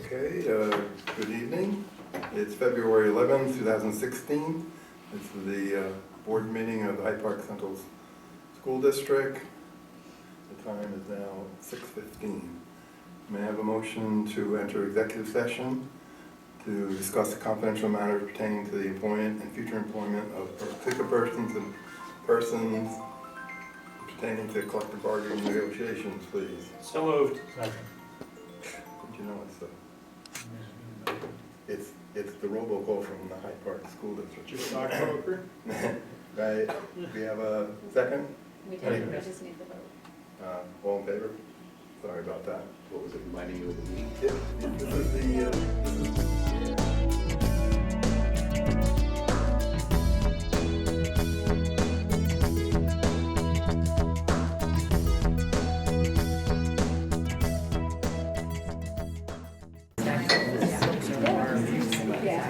Okay, good evening. It's February 11th, 2016. It's the board meeting of the Hyde Park Central School District. The time is now 6:15. May I have a motion to enter executive session to discuss the confidential matters pertaining to the employment and future employment of particular persons and persons pertaining to collective bargaining negotiations, please? So moved. Second. Did you know it's the robocall from the Hyde Park School District? Just stockbroker? Right. We have a second? We did, we just need the vote. All in favor? Sorry about that. What was it reminding you of the meeting? This is the,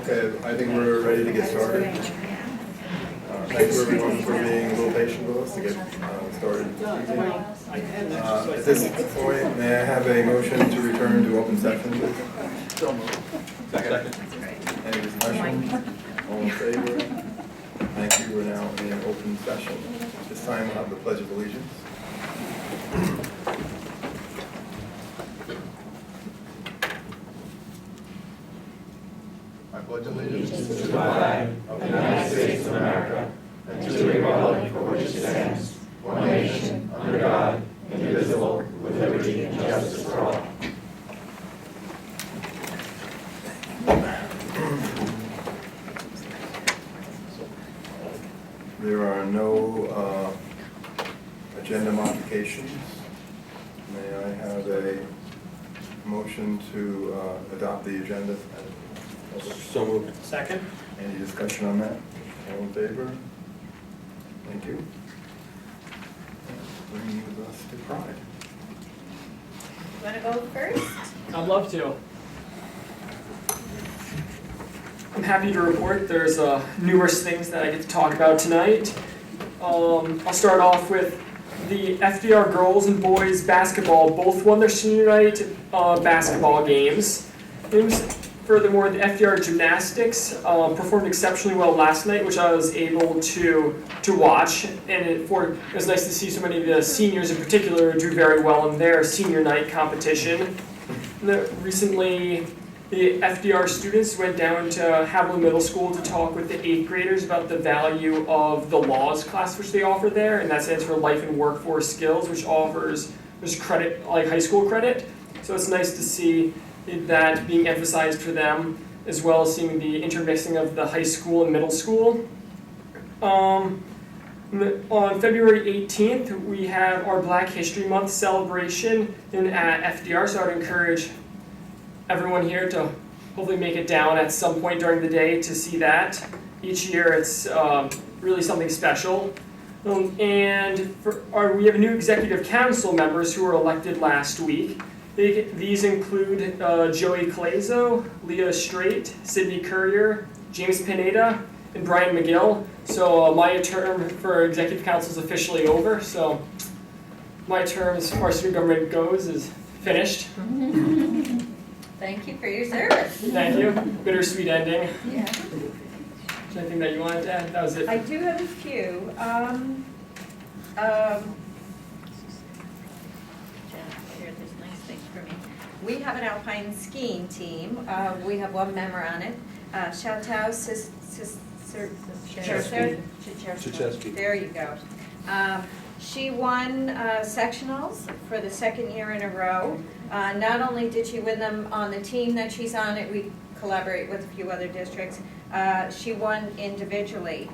okay, I think we're ready to get started. Thank you everyone for being a little patient with us to get started this evening. At this point, may I have a motion to return to open session, please? So moved. Second. Any discussion? All in favor? Thank you. We're now in open session. This time we'll have the Pledge of Allegiance. I pledge allegiance To the flag of the United States of America and to the republic for which it stands, one nation, under God, indivisible, with liberty and justice for all. There are no agenda modifications. May I have a motion to adopt the agenda? So moved. Second. Any discussion on that? All in favor? Thank you. Bringing us to Pride. You want to go first? I'd love to. I'm happy to report there's numerous things that I get to talk about tonight. I'll start off with the FDR girls and boys basketball both won their senior night basketball games. Furthermore, the FDR gymnastics performed exceptionally well last night, which I was able to watch, and it was nice to see so many of the seniors in particular do very well in their senior night competition. Recently, the FDR students went down to Haviland Middle School to talk with the 8th graders about the value of the laws class which they offer there, and that stands for Life and Workforce Skills, which offers credit, like high school credit. So it's nice to see that being emphasized for them, as well as seeing the intermixing of the high school and middle school. On February 18th, we have our Black History Month celebration at FDR, so I would encourage everyone here to hopefully make it down at some point during the day to see that. Each year it's really something special. And we have new executive council members who were elected last week. These include Joey Calazo, Leah Strait, Sydney Courier, James Pineda, and Brian McGill. So my term for executive council is officially over. So my term as far as student government goes is finished. Thank you for your service. Thank you. Bittersweet ending. Yeah. Is there anything that you wanted to add? That was it. I do have a few. Here, there's nice things for me. We have an Alpine Skiing team. We have one member on it. Shout out Chechesky. There you go. She won sectionals for the second year in a row. Not only did she win them on the team that she's on, we collaborate with a few other districts, she won individually.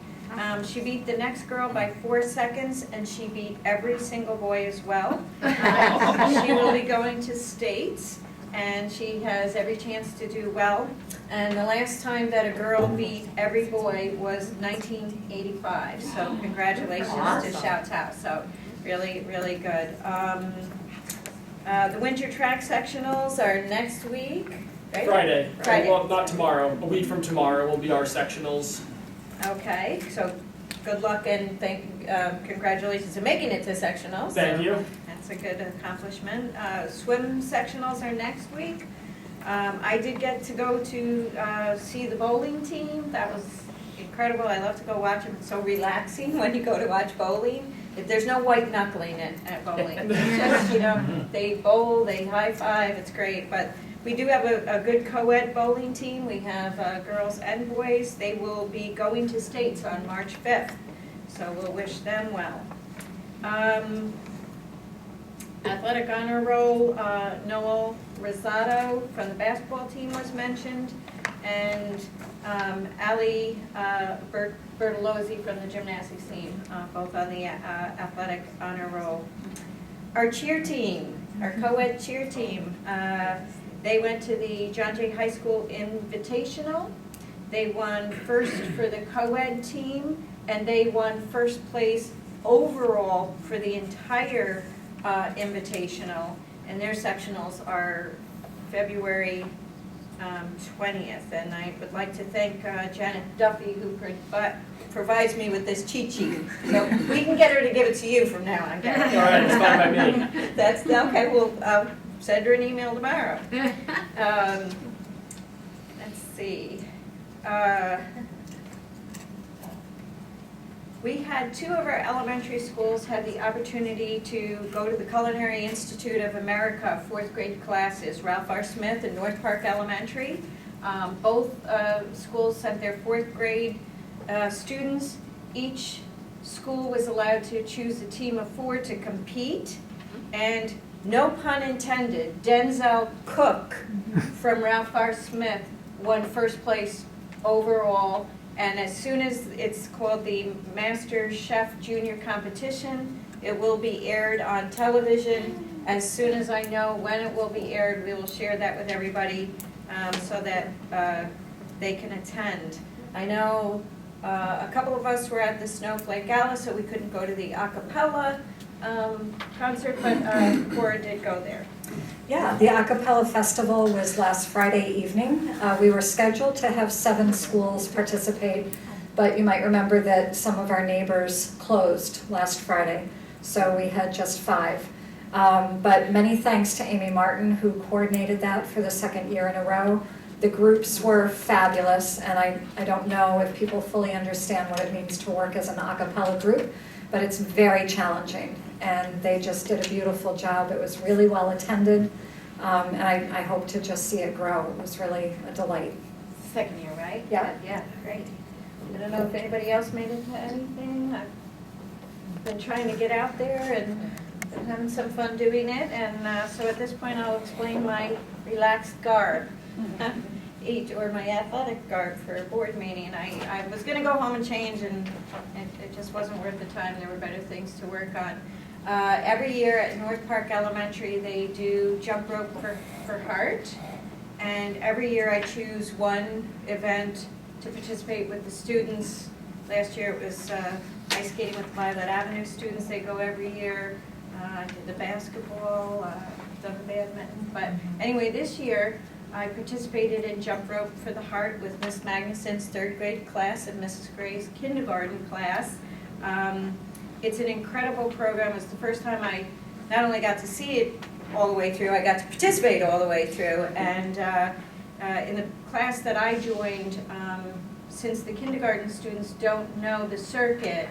She beat the next girl by 4 seconds, and she beat every single boy as well. She will be going to states, and she has every chance to do well. And the last time that a girl beat every boy was 1985. So congratulations to Shout Out. So really, really good. The winter track sectionals are next week, right? Friday. Friday. Well, not tomorrow. A week from tomorrow will be our sectionals. Okay, so good luck and congratulations on making it to sectionals. Thank you. That's a good accomplishment. Swim sectionals are next week. I did get to go to see the bowling team. That was incredible. I love to go watch them. It's so relaxing when you go to watch bowling. There's no white knuckling at bowling. It's just, they bowl, they high five, it's great. But we do have a good co-ed bowling team. We have girls and boys. They will be going to states on March 5th. So we'll wish them well. Athletic honor roll, Noel Rosado from the basketball team was mentioned, and Ali Bertolozzi from the gymnastics team, both on the athletic honor roll. Our cheer team, our co-ed cheer team, they went to the John Jay High School Invitational. They won first for the co-ed team, and they won first place overall for the entire Invitational, and their sectionals are February 20th. And I would like to thank Janet Duffy, who provides me with this cheat sheet. So we can get her to give it to you from now on. All right, it's fine by me. That's okay. We'll send her an email tomorrow. Let's see. We had 2 of our elementary schools had the opportunity to go to the Culinary Institute of America 4th grade classes, Ralph R. Smith and North Park Elementary. Both schools sent their 4th grade students. Each school was allowed to choose a team of 4 to compete. And no pun intended, Denzel Cook from Ralph R. Smith won first place overall. And as soon as it's called the Masterchef Junior Competition, it will be aired on television. As soon as I know when it will be aired, we will share that with everybody so that they can attend. I know a couple of us were at the Snowflake Gala, so we couldn't go to the Acapella concert, but Cora did go there. Yeah, the Acapella Festival was last Friday evening. We were scheduled to have 7 schools participate, but you might remember that some of our neighbors closed last Friday, so we had just 5. But many thanks to Amy Martin, who coordinated that for the 2nd year in a row. The groups were fabulous, and I don't know if people fully understand what it means to work as an acapella group, but it's very challenging. And they just did a beautiful job. It was really well attended, and I hope to just see it grow. It was really a delight. 2nd year, right? Yeah. Yeah, great. I don't know if anybody else made it to anything. I've been trying to get out there and been having some fun doing it. And so at this point, I'll explain my relaxed garb. Or my athletic garb for a board meeting. I was going to go home and change, and it just wasn't worth the time. There were better things to work on. Every year at North Park Elementary, they do jump rope for heart, and every year I choose one event to participate with the students. Last year it was ice skating with Violet Avenue students. They go every year. I did the basketball, done the badminton. But anyway, this year I participated in jump rope for the heart with Miss Magnuson's 3rd grade class and Mrs. Gray's kindergarten class. It's an incredible program. It's the first time I not only got to see it all the way through. I got to participate all the way through. And in the class that I joined, since the kindergarten students don't know the circuit,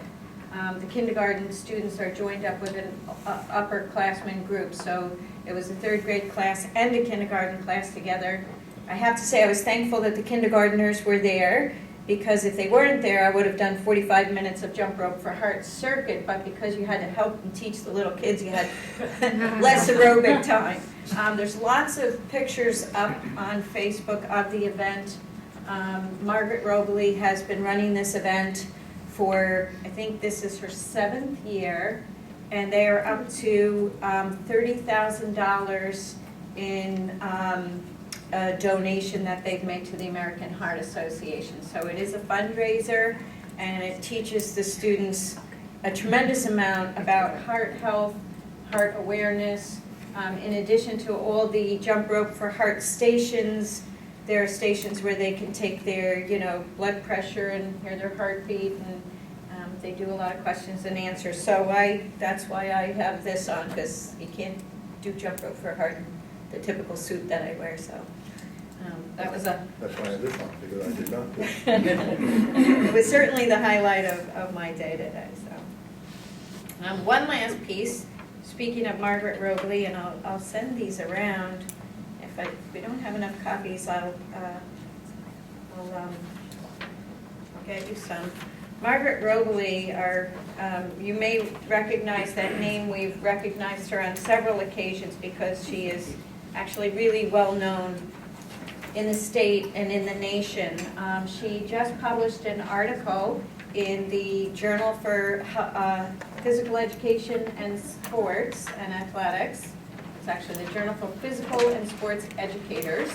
the kindergarten students are joined up with an upperclassmen group. So it was a third grade class and a kindergarten class together. I have to say I was thankful that the kindergartners were there, because if they weren't there, I would have done 45 minutes of jump rope for Hart Circuit, but because you had to help and teach the little kids, you had less aerobic time. There's lots of pictures up on Facebook of the event. Margaret Robley has been running this event for, I think this is her 7th year, and they are up to $30,000 in a donation that they've made to the American Heart Association. So it is a fundraiser, and it teaches the students a tremendous amount about heart health, heart awareness. In addition to all the jump rope for heart stations, there are stations where they can take their, blood pressure and hear their heartbeat, and they do a lot of questions and answers. So that's why I have this on, because you can't do jump rope for heart in the typical suit that I wear, so. That was That's why I had this on, because I did not. it was certainly the highlight of my day today. So, one last piece. Speaking of Margaret Robley, and I'll send these around. If we don't have enough copies, I'll get you some. Margaret Robley, you may recognize that name. We've recognized her on several occasions because she is actually really well known in the state and in the nation. She just published an article in the Journal for Physical Education and Sports and Athletics. It's actually the Journal for Physical and Sports Educators.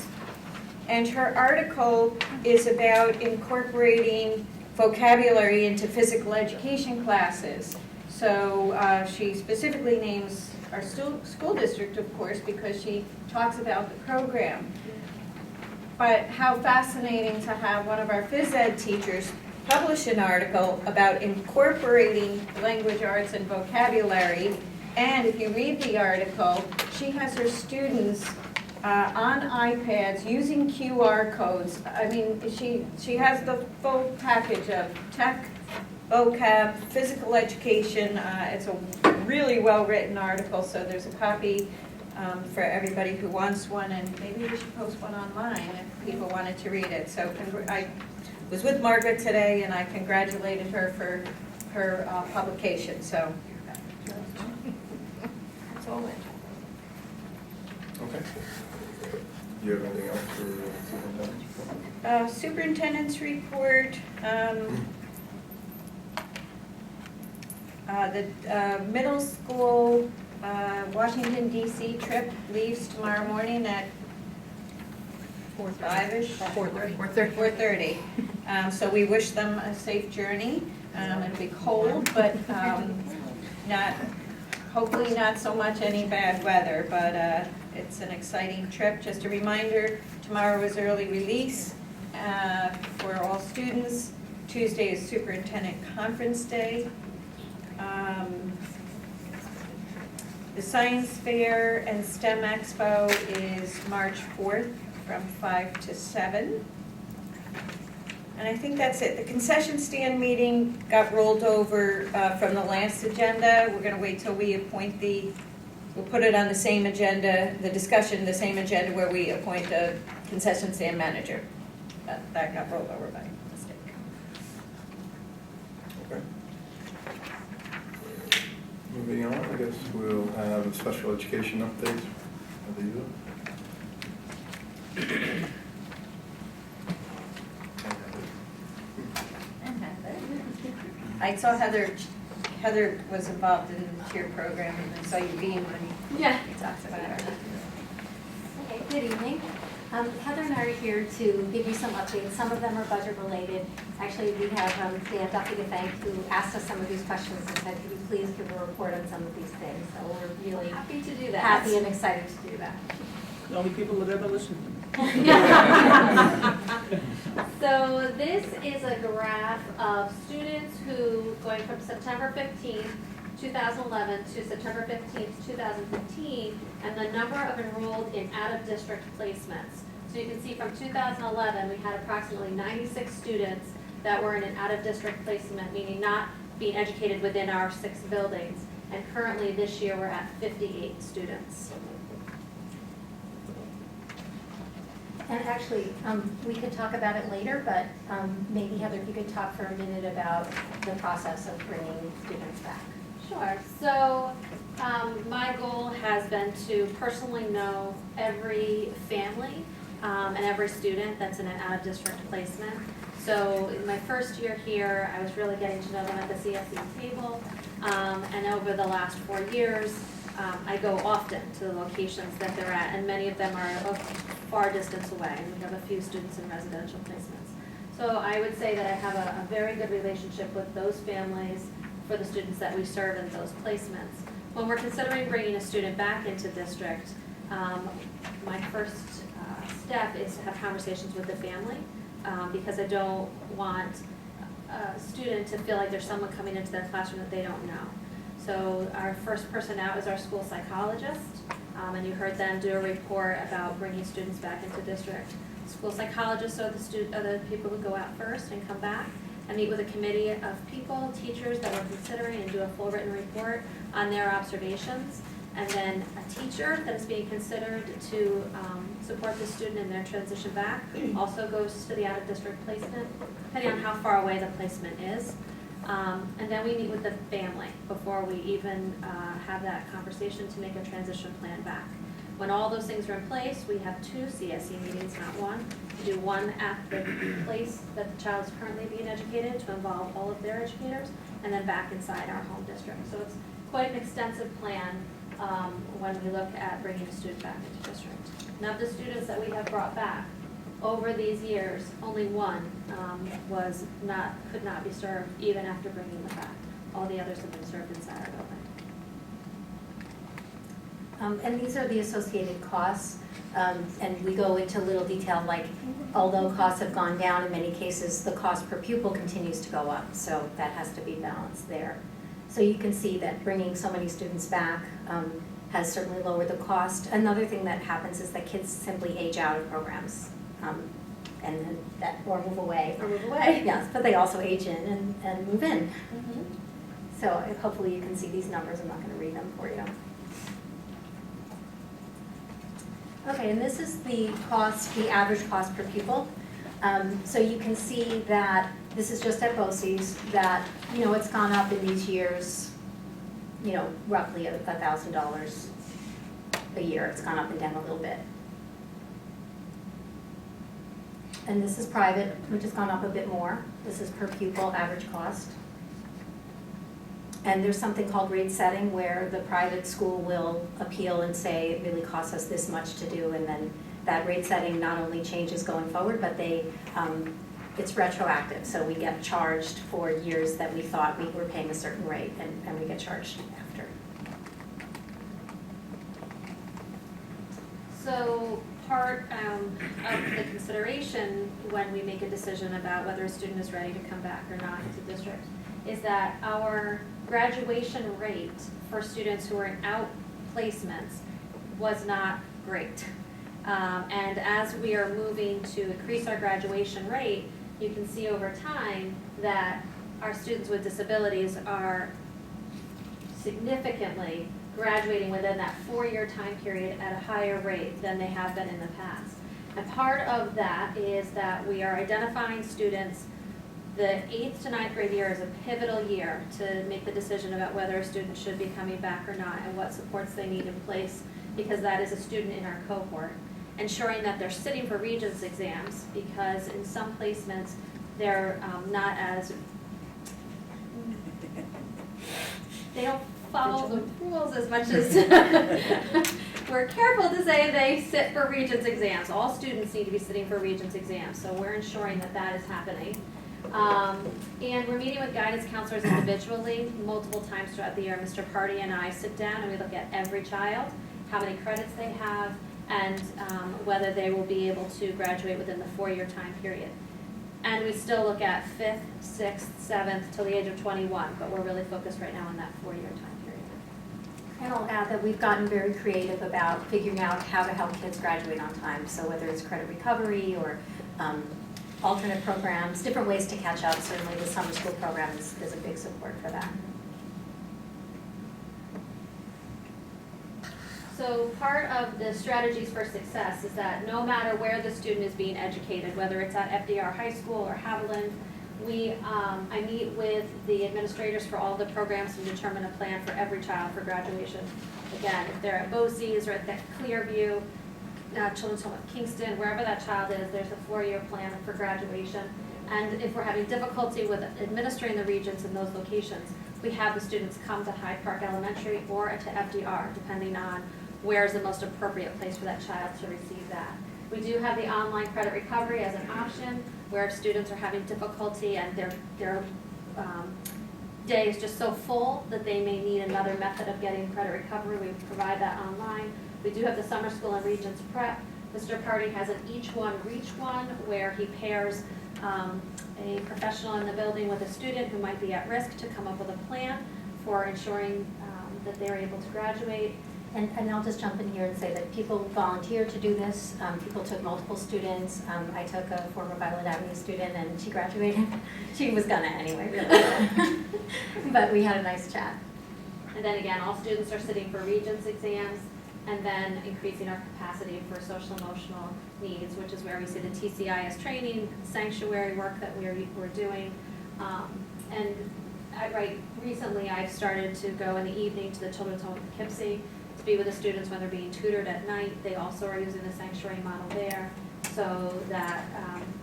And her article is about incorporating vocabulary into physical education classes. So she specifically names our school district, of course, because she talks about the program. But how fascinating to have one of our phys ed teachers publish an article about incorporating language arts and vocabulary. And if you read the article, she has her students on iPads using QR codes. I mean, she has the full package of tech, vocab, physical education. It's a really well-written article, so there's a copy for everybody who wants one, and maybe we should post one online if people wanted to read it. So I was with Margaret today, and I congratulated her for her publication. So that's all it. Okay. Do you have anything else for the superintendent's report? Superintendent's report, the middle school Washington DC trip leaves tomorrow morning at 4:30. 4:30. So we wish them a safe journey. It'll be cold, but hopefully not so much any bad weather, but it's an exciting trip. Just a reminder, tomorrow is early release for all students. Tuesday is Superintendent Conference Day. The Science Fair and STEM Expo is March 4th from 5 to 7. And I think that's it. The concession stand meeting got rolled over from the last agenda. We're going to wait till we appoint we'll put it on the same agenda, the discussion, the same agenda where we appoint a concession stand manager. That got rolled over by mistake. Okay. Moving on, I guess we'll have a special education update of the year. I saw Heather was involved in the cheer program, and I saw you being when Yeah. he talks about it. Okay, good evening. Heather and I are here to give you some updates. Some of them are budget related. Actually, we have Dan Duffy to thank, who asked us some of these questions and said, could you please give a report on some of these things? So we're really Happy to do that. happy and excited to do that. The only people that ever listen to me. So this is a graph of students who, going from September 15th 2011 to September 15th, 2015, and the number of enrolled in out-of-district placements. So you can see from 2011, we had approximately 96 students that were in an out-of-district placement, meaning not being educated within our 6 buildings. And currently, this year, we're at 58 students. And actually, we could talk about it later, but maybe Heather, if you could talk for a minute about the process of bringing students back. Sure. So my goal has been to personally know every family and every student that's in an out-of-district placement. So in my first year here, I was really getting to know them at the CSE table. And over the last 4 years, I go often to the locations that they're at, and many of them are of far distance away, and we have a few students in residential placements. So I would say that I have a very good relationship with those families for the students that we serve in those placements. When we're considering bringing a student back into district, my first step is to have conversations with the family, because I don't want a student to feel like there's someone coming into their classroom that they don't know. So our first person out is our school psychologist, and you heard them do a report about bringing students back into district. School psychologists are the people who go out first and come back and meet with a committee of people, teachers that we're considering, and do a full written report on their observations. And then a teacher that is being considered to support the student in their transition back also goes to the out-of-district placement, depending on how far away the placement is. And then we meet with the family before we even have that conversation to make a transition plan back. When all those things are in place, we have 2 CSE meetings, not one. We do one at the place that the child is currently being educated to involve all of their educators, and then back inside our home district. So it's quite an extensive plan when we look at bringing a student back into district. Now, of the students that we have brought back over these years, only one could not be served even after bringing them back. All the others have been served inside our building. And these are the associated costs, and we go into little detail, like although costs have gone down in many cases, the cost per pupil continues to go up, so that has to be balanced there. So you can see that bringing so many students back has certainly lowered the cost. Another thing that happens is that kids simply age out of programs, or move away. Or move away. Yes, but they also age in and move in. Mm-hmm. So hopefully you can see these numbers. I'm not going to read them for you. Okay, and this is the cost, the average cost per pupil. So you can see that this is just at BOCES, that, it's gone up in these years, roughly $1,000 a year. It's gone up and down a little bit. And this is private, which has gone up a bit more. This is per pupil average cost. And there's something called rate setting, where the private school will appeal and say it really costs us this much to do, and then that rate setting not only changes going forward, but it's retroactive. So we get charged for years that we thought we were paying a certain rate, and we get charged after. So part of the consideration when we make a decision about whether a student is ready to come back or not into district is that our graduation rate for students who are in out placements was not great. And as we are moving to increase our graduation rate, you can see over time that our students with disabilities are significantly graduating within that 4-year time period at a higher rate than they have been in the past. And part of that is that we are identifying students. The 8th to 9th grade year is a pivotal year to make the decision about whether a student should be coming back or not, and what supports they need in place, because that is a student in our cohort. Ensuring that they're sitting for Regents exams, because in some placements they're not as, they don't follow the rules as much as we're careful to say they sit for Regents exams. All students need to be sitting for Regents exams, so we're ensuring that that is happening. And we're meeting with guidance counselors individually multiple times throughout the year. Mr. Party and I sit down and we look at every child, how many credits they have, and whether they will be able to graduate within the 4-year time period. And we still look at 5th, 6th, 7th till the age of 21, but we're really focused right now on that 4-year time period. And I'll add that we've gotten very creative about figuring out how to help kids graduate on time. So whether it's credit recovery or alternate programs, different ways to catch up. Certainly the summer school program is a big support for that. So part of the strategies for success is that no matter where the student is being educated, whether it's at FDR High School or Haviland, I meet with the administrators for all the programs and determine a plan for every child for graduation. Again, if they're at BOCES or at that Clearview, Children's Home of Kingston, wherever that child is, there's a 4-year plan for graduation. And if we're having difficulty with administering the Regents in those locations, we have the students come to Hyde Park Elementary or to FDR, depending on where is the most appropriate place for that child to receive that. We do have the online credit recovery as an option, where if students are having difficulty and their day is just so full that they may need another method of getting credit recovery, we provide that online. We do have the summer school and Regents prep. Mr. Party has an Each One Reach One, where he pairs a professional in the building with a student who might be at risk to come up with a plan for ensuring that they're able to graduate. And I'll just jump in here and say that people volunteer to do this. People took multiple students. I took a former Violet Avenue student and she graduated. She was gonna anyway, really. But we had a nice chat. And then again, all students are sitting for Regents exams, and then increasing our capacity for social emotional needs, which is where we see the TCIS training, sanctuary work that we're doing. Recently I've started to go in the evening to the Children's Home in Poughkeepsie to be with the students when they're being tutored at night. They also are using the sanctuary model there, so that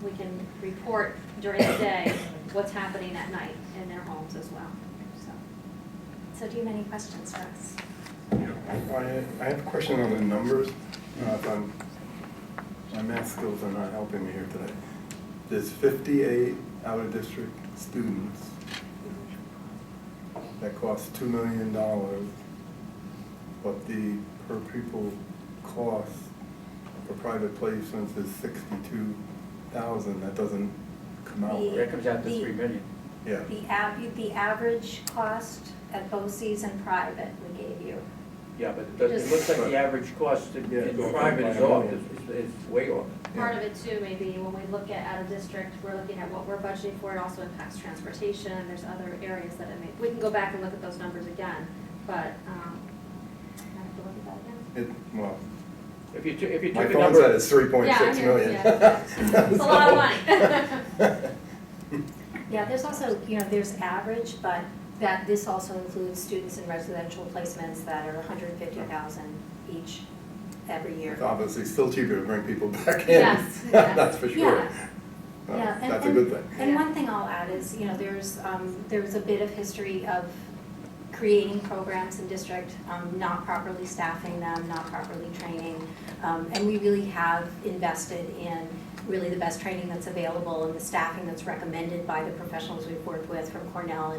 we can report during the day what's happening at night in their homes as well. So do you have any questions for us? I have a question on the numbers. My math skills are not helping me here today. There's 58 out-of-district students that cost $2 million, but the per pupil cost for private placements is $62,000. That doesn't come out right. That comes out to The- 3 million. Yeah. The average cost at BOCES and private we gave you. Yeah, but it looks like the average cost in private is off, it's way off. Part of it too, maybe when we look at out of district, we're looking at what we're budgeting for. It also impacts transportation. There's other areas that it may, we can go back and look at those numbers again, but I have to look at that again. Well, If you took my a phone number, said it's 3.6 Yeah, I hear you, million. yeah. It's a lot of money. Yeah, there's also, there's average, but this also includes students in residential placements that are $150,000 each every year. It's obviously still cheaper to bring people back in. Yes, yes. That's for sure. Yeah. Well, Yeah, that's a good thing. And one thing I'll add is, there's a bit of history of creating programs in district, not properly staffing them, not properly training. And we really have invested in really the best training that's available and the staffing that's recommended by the professionals we've worked with from Cornell.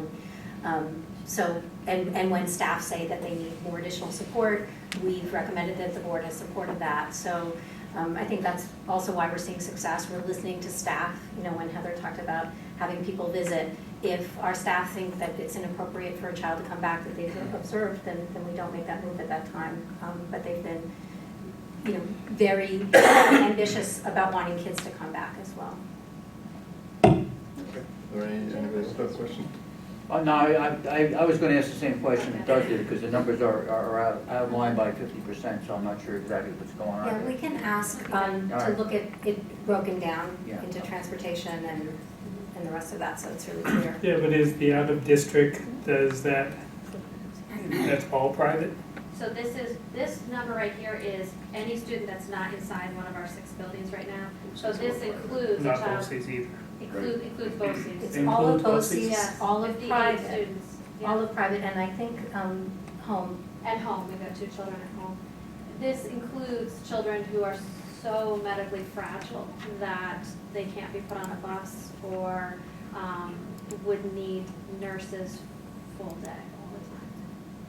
And when staff say that they need more additional support, we've recommended that the board has supported that. So I think that's also why we're seeing success. We're listening to staff. When Heather talked about having people visit, if our staff think that it's inappropriate for a child to come back that they've observed, then we don't make that move at that time. But they've been, very ambitious about wanting kids to come back as well. Okay. Are there anybody else have a question? no, I was gonna ask the same question that Doug did, because the numbers are out of line by 50%, so I'm not sure exactly what's going on. Yeah, we can ask to Alright. look at it broken down Yeah. into transportation and the rest of that, so it's really clear. Yeah, but is the out of district, that's all private? So this number right here is any student that's not inside one of our 6 buildings right now. So this includes a Not child, BOCES either. includes BOCES. It's Include all of BOCES? BOCES, Yes, all of 58 private, students. Yeah. all of private, and I think home. At home, we've got 2 children at home. This includes children who are so medically fragile that they can't be put on a bus or would need nurses full day all the time.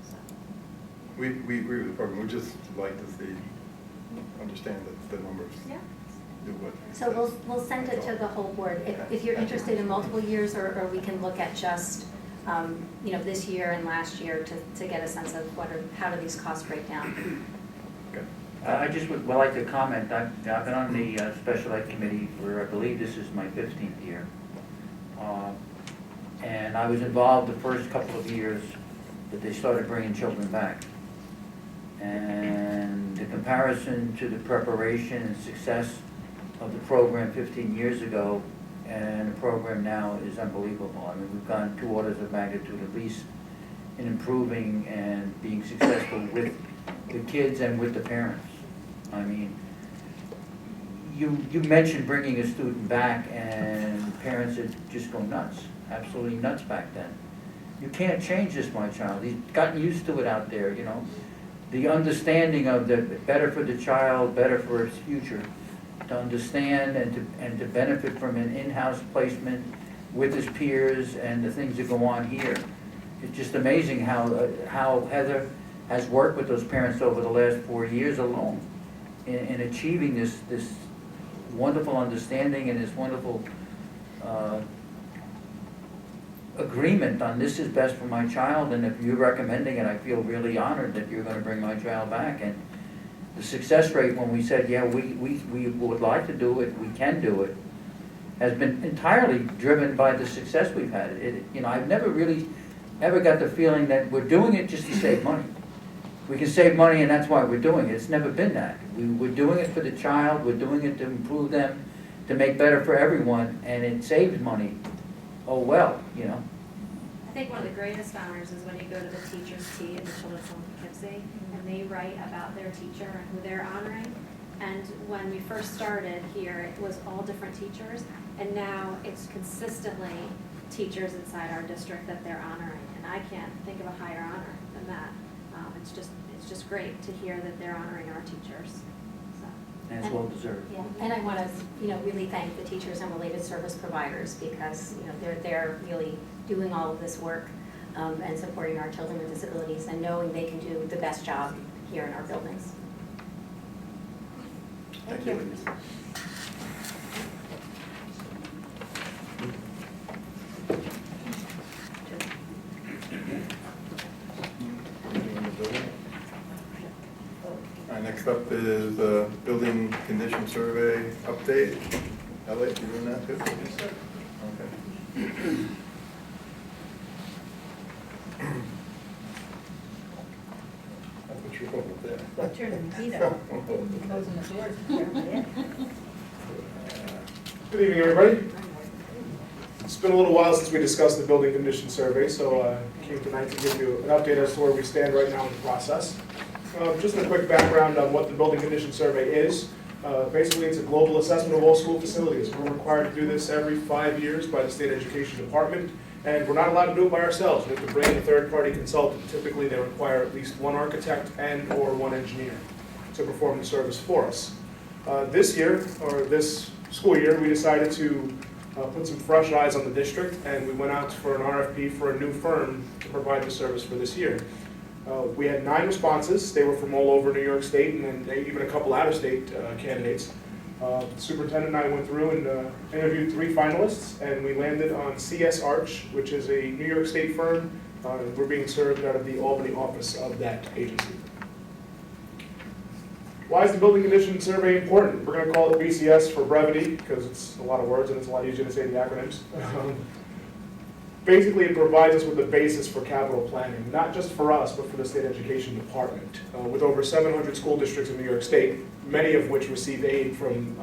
So, We agree with the program. We just like to understand that the numbers yeah. do what So we'll send it to the whole board. If you're interested in multiple years, or we can look at just, this year and last year to get a sense of how do these costs break down. I just would like to comment, I've been on the special ed committee for, I believe this is my 15th year. And I was involved the first couple of years that they started bringing children back. And the comparison to the preparation and success of the program 15 years ago and the program now is unbelievable. I mean, we've gone 2 orders of magnitude at least in improving and being successful with the kids and with the parents. I mean, you mentioned bringing a student back and parents would just go nuts, absolutely nuts back then. You can't change this, my child. He's gotten used to it out there, you know. The understanding of the better for the child, better for his future, to understand and to benefit from an in-house placement with his peers and the things that go on here. It's just amazing how Heather has worked with those parents over the last 4 years alone in achieving this wonderful understanding and this wonderful agreement on this is best for my child, and if you're recommending it, I feel really honored that you're going to bring my child back. And the success rate when we said, yeah, we would like to do it, we can do it, has been entirely driven by the success we've had. I've never really ever got the feeling that we're doing it just to save money. We can save money and that's why we're doing it. It's never been that. We're doing it for the child, we're doing it to improve them, to make better for everyone, and it saves money. Oh, well, you know. I think one of the greatest honors is when you go to the teacher's tea at the Children's Home in Poughkeepsie, and they write about their teacher and who they're honoring. And when we first started here, it was all different teachers, and now it's consistently teachers inside our district that they're honoring. And I can't think of a higher honor than that. It's just great to hear that they're honoring our teachers. So. And it's well deserved. Yeah, and I want to, really thank the teachers and related service providers because, they're really doing all of this work and supporting our children with disabilities and knowing they can do the best job here in our buildings. Thank you. All right, next up is building condition survey update. Elliot, you doing that too? Yes, sir. Okay. That's what you're holding there. Turning the heat up, closing the doors. Good evening, everybody. It's been a little while since we discussed the building condition survey, so I came tonight to give you an update as to where we stand right now in the process. Just a quick background on what the building condition survey is. Basically, it's a global assessment of all school facilities. We're required to do this every 5 years by the State Education Department, and we're not allowed to do it by ourselves. We have to bring in a third-party consultant. Typically, they require at least one architect and/or one engineer to perform the service for us. This year, or this school year, we decided to put some fresh eyes on the district, and we went out for an RFP for a new firm to provide the service for this year. We had 9 responses. They were from all over New York State, and then even a couple out-of-state candidates. The superintendent and I went through and interviewed 3 finalists, and we landed on CS Arch, which is a New York State firm. We're being served out of the Albany office of that agency. Why is the building condition survey important? We're going to call it BCS for brevity, because it's a lot of words and it's a lot easier to say the acronyms. Basically, it provides us with the basis for capital planning, not just for us, but for the State Education Department. With over 700 school districts in New York State, many of which receive aid from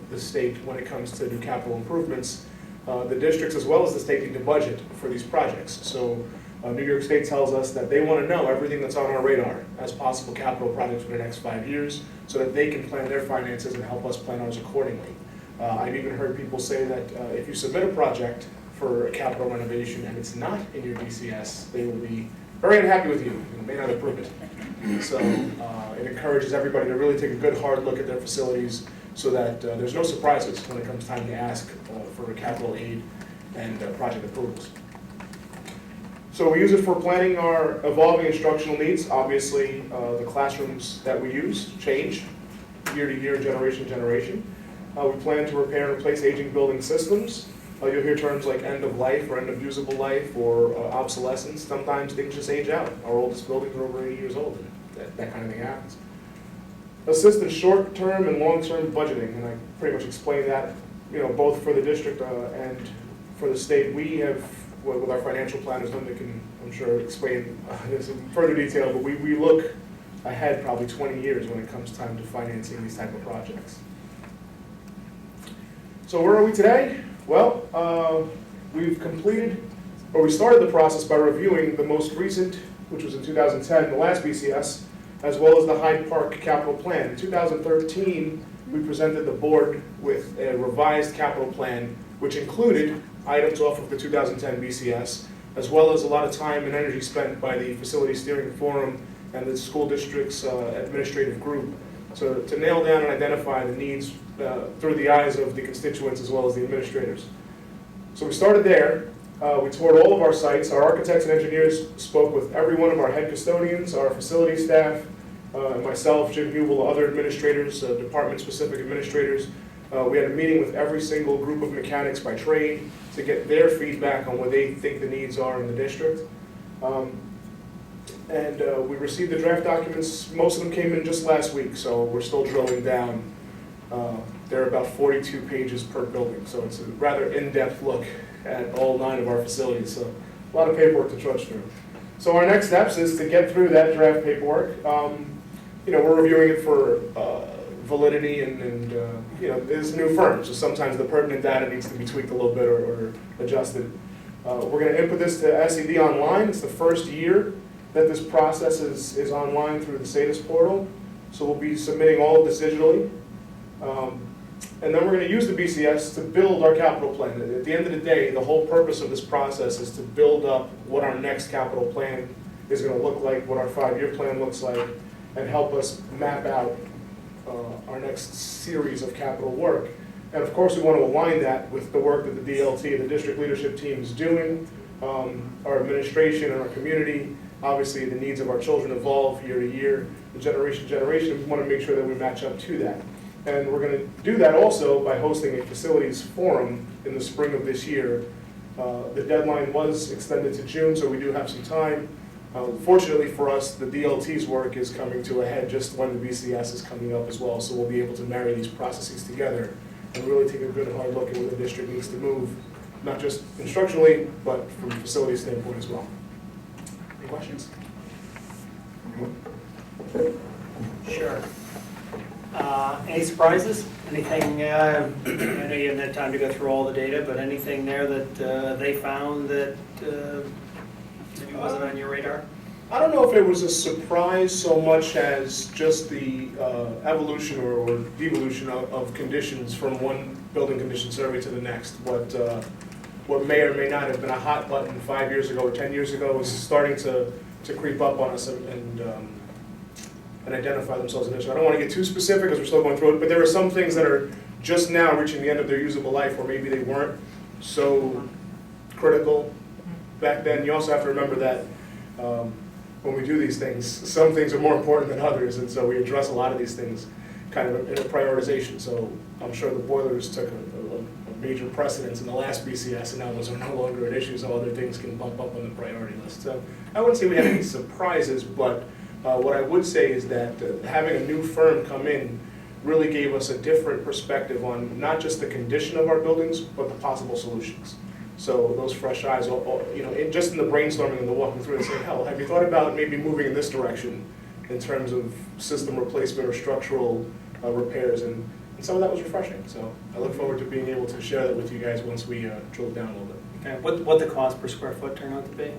the state when it comes to new capital improvements, the districts as well as the state need to budget for these projects. So New York State tells us that they want to know everything that's on our radar as possible capital projects for the next 5 years so that they can plan their finances and help us plan ours accordingly. I've even heard people say that if you submit a project for a capital renovation and it's not in your DCS, they will be very unhappy with you and may not approve it. So it encourages everybody to really take a good hard look at their facilities so that there's no surprises when it comes time to ask for capital aid and project approvals. So we use it for planning our evolving instructional needs. Obviously, the classrooms that we use change year to year, generation to generation. We plan to repair and replace aging building systems. You'll hear terms like end of life or end of usable life or obsolescence. Sometimes things just age out. Our oldest buildings are over 80 years old, and that kind of thing happens. Assist in short-term and long-term budgeting, and I pretty much explained that, both for the district and for the state. We have, with our financial planners, Linda can, I'm sure, explain this in further detail, but we look ahead probably 20 years when it comes time to financing these type of projects. So where are we today? Well, we started the process by reviewing the most recent, which was in 2010, the last BCS, as well as the Hyde Park capital plan. In 2013, we presented the board with a revised capital plan, which included items off of the 2010 BCS, as well as a lot of time and energy spent by the Facility Steering Forum and the school district's administrative group to nail down and identify the needs through the eyes of the constituents as well as the administrators. So we started there. We toured all of our sites. Our architects and engineers spoke with every one of our head custodians, our facility staff, and myself, Jim Hubel, other administrators, department-specific administrators. We had a meeting with every single group of mechanics by trade to get their feedback on what they think the needs are in the district. We received the draft documents. Most of them came in just last week, so we're still drilling down. There are about 42 pages per building, so it's a rather in-depth look at all 9 of our facilities, so a lot of paperwork to trudge through. So our next steps is to get through that draft paperwork. We're reviewing it for validity and it's a new firm, so sometimes the pertinent data needs to be tweaked a little bit or adjusted. We're going to input this to SED online. It's the first year that this process is online through the SATUS portal, so we'll be submitting all of this digitally. And then we're going to use the BCS to build our capital plan. At the end of the day, the whole purpose of this process is to build up what our next capital plan is going to look like, what our 5-year plan looks like, and help us map out our next series of capital work. And of course, we want to align that with the work that the DLT, the district leadership team, is doing, our administration and our community. Obviously, the needs of our children evolve year to year, the generation to generation. We want to make sure that we match up to that. And we're going to do that also by hosting a facilities forum in the spring of this year. The deadline was extended to June, so we do have some time. Fortunately for us, the DLT's work is coming to a head just when the BCS is coming up as well, so we'll be able to marry these processes together and really take a good hard look at where the district needs to move, not just instructionally, but from a facility standpoint as well. Any questions? Sure. Any surprises? Anything, I know you haven't had time to go through all the data, but anything there that they found that maybe wasn't on your radar? I don't know if it was a surprise so much as just the evolution or devolution of conditions from one building condition survey to the next. What may or may not have been a hot button 5 years ago or 10 years ago is starting to creep up on us and identify themselves initially. I don't want to get too specific because we're still going through it, but there are some things that are just now reaching the end of their usable life, or maybe they weren't so critical back then. You also have to remember that when we do these things, some things are more important than others, and so we address a lot of these things kind of in a prioritization. So I'm sure the boilers took a major precedence in the last BCS, and now those are no longer an issue, so other things can bump up on the priority list. So I wouldn't say we had any surprises, but what I would say is that having a new firm come in really gave us a different perspective on not just the condition of our buildings, but the possible solutions. So those fresh eyes, just in the brainstorming and the walking through and saying, hell, have you thought about maybe moving in this direction in terms of system replacement or structural repairs? And some of that was refreshing. So I look forward to being able to share that with you guys once we drill down a little bit. Okay. What the cost per square foot turn out to be?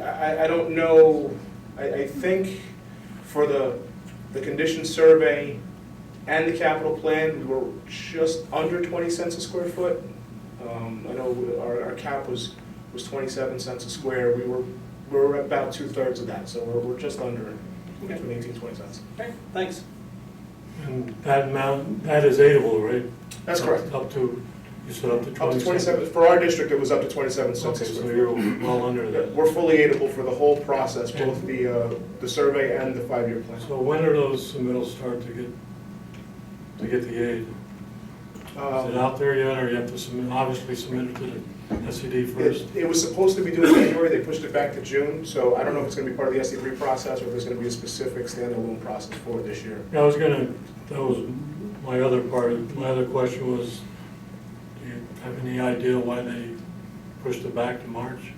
I don't know. I think for the condition survey and the capital plan, we were just under 20 cents a square foot. I know our cap was 27 cents a square. We were about 2/3 of that, so we're just under between 18 and 20 cents. Okay, thanks. And that amount, that is aidable, right? That's correct. Up to, you said up to 27? Up to 27. For our district, it was up to 27 cents Okay, a so square you're foot. well under that. We're fully aidable for the whole process, both the survey and the 5-year plan. So when are those submittals start to get to get the aid? Is it out there yet, or you have to submit, obviously submit it to the SED first? It was supposed to be due in January, they pushed it back to June, so I don't know if it's gonna be part of the SE3 process or if there's gonna be a specific standalone process for it this year. Yeah, that was my other part, my other question was, do you have any idea why they pushed it back to March?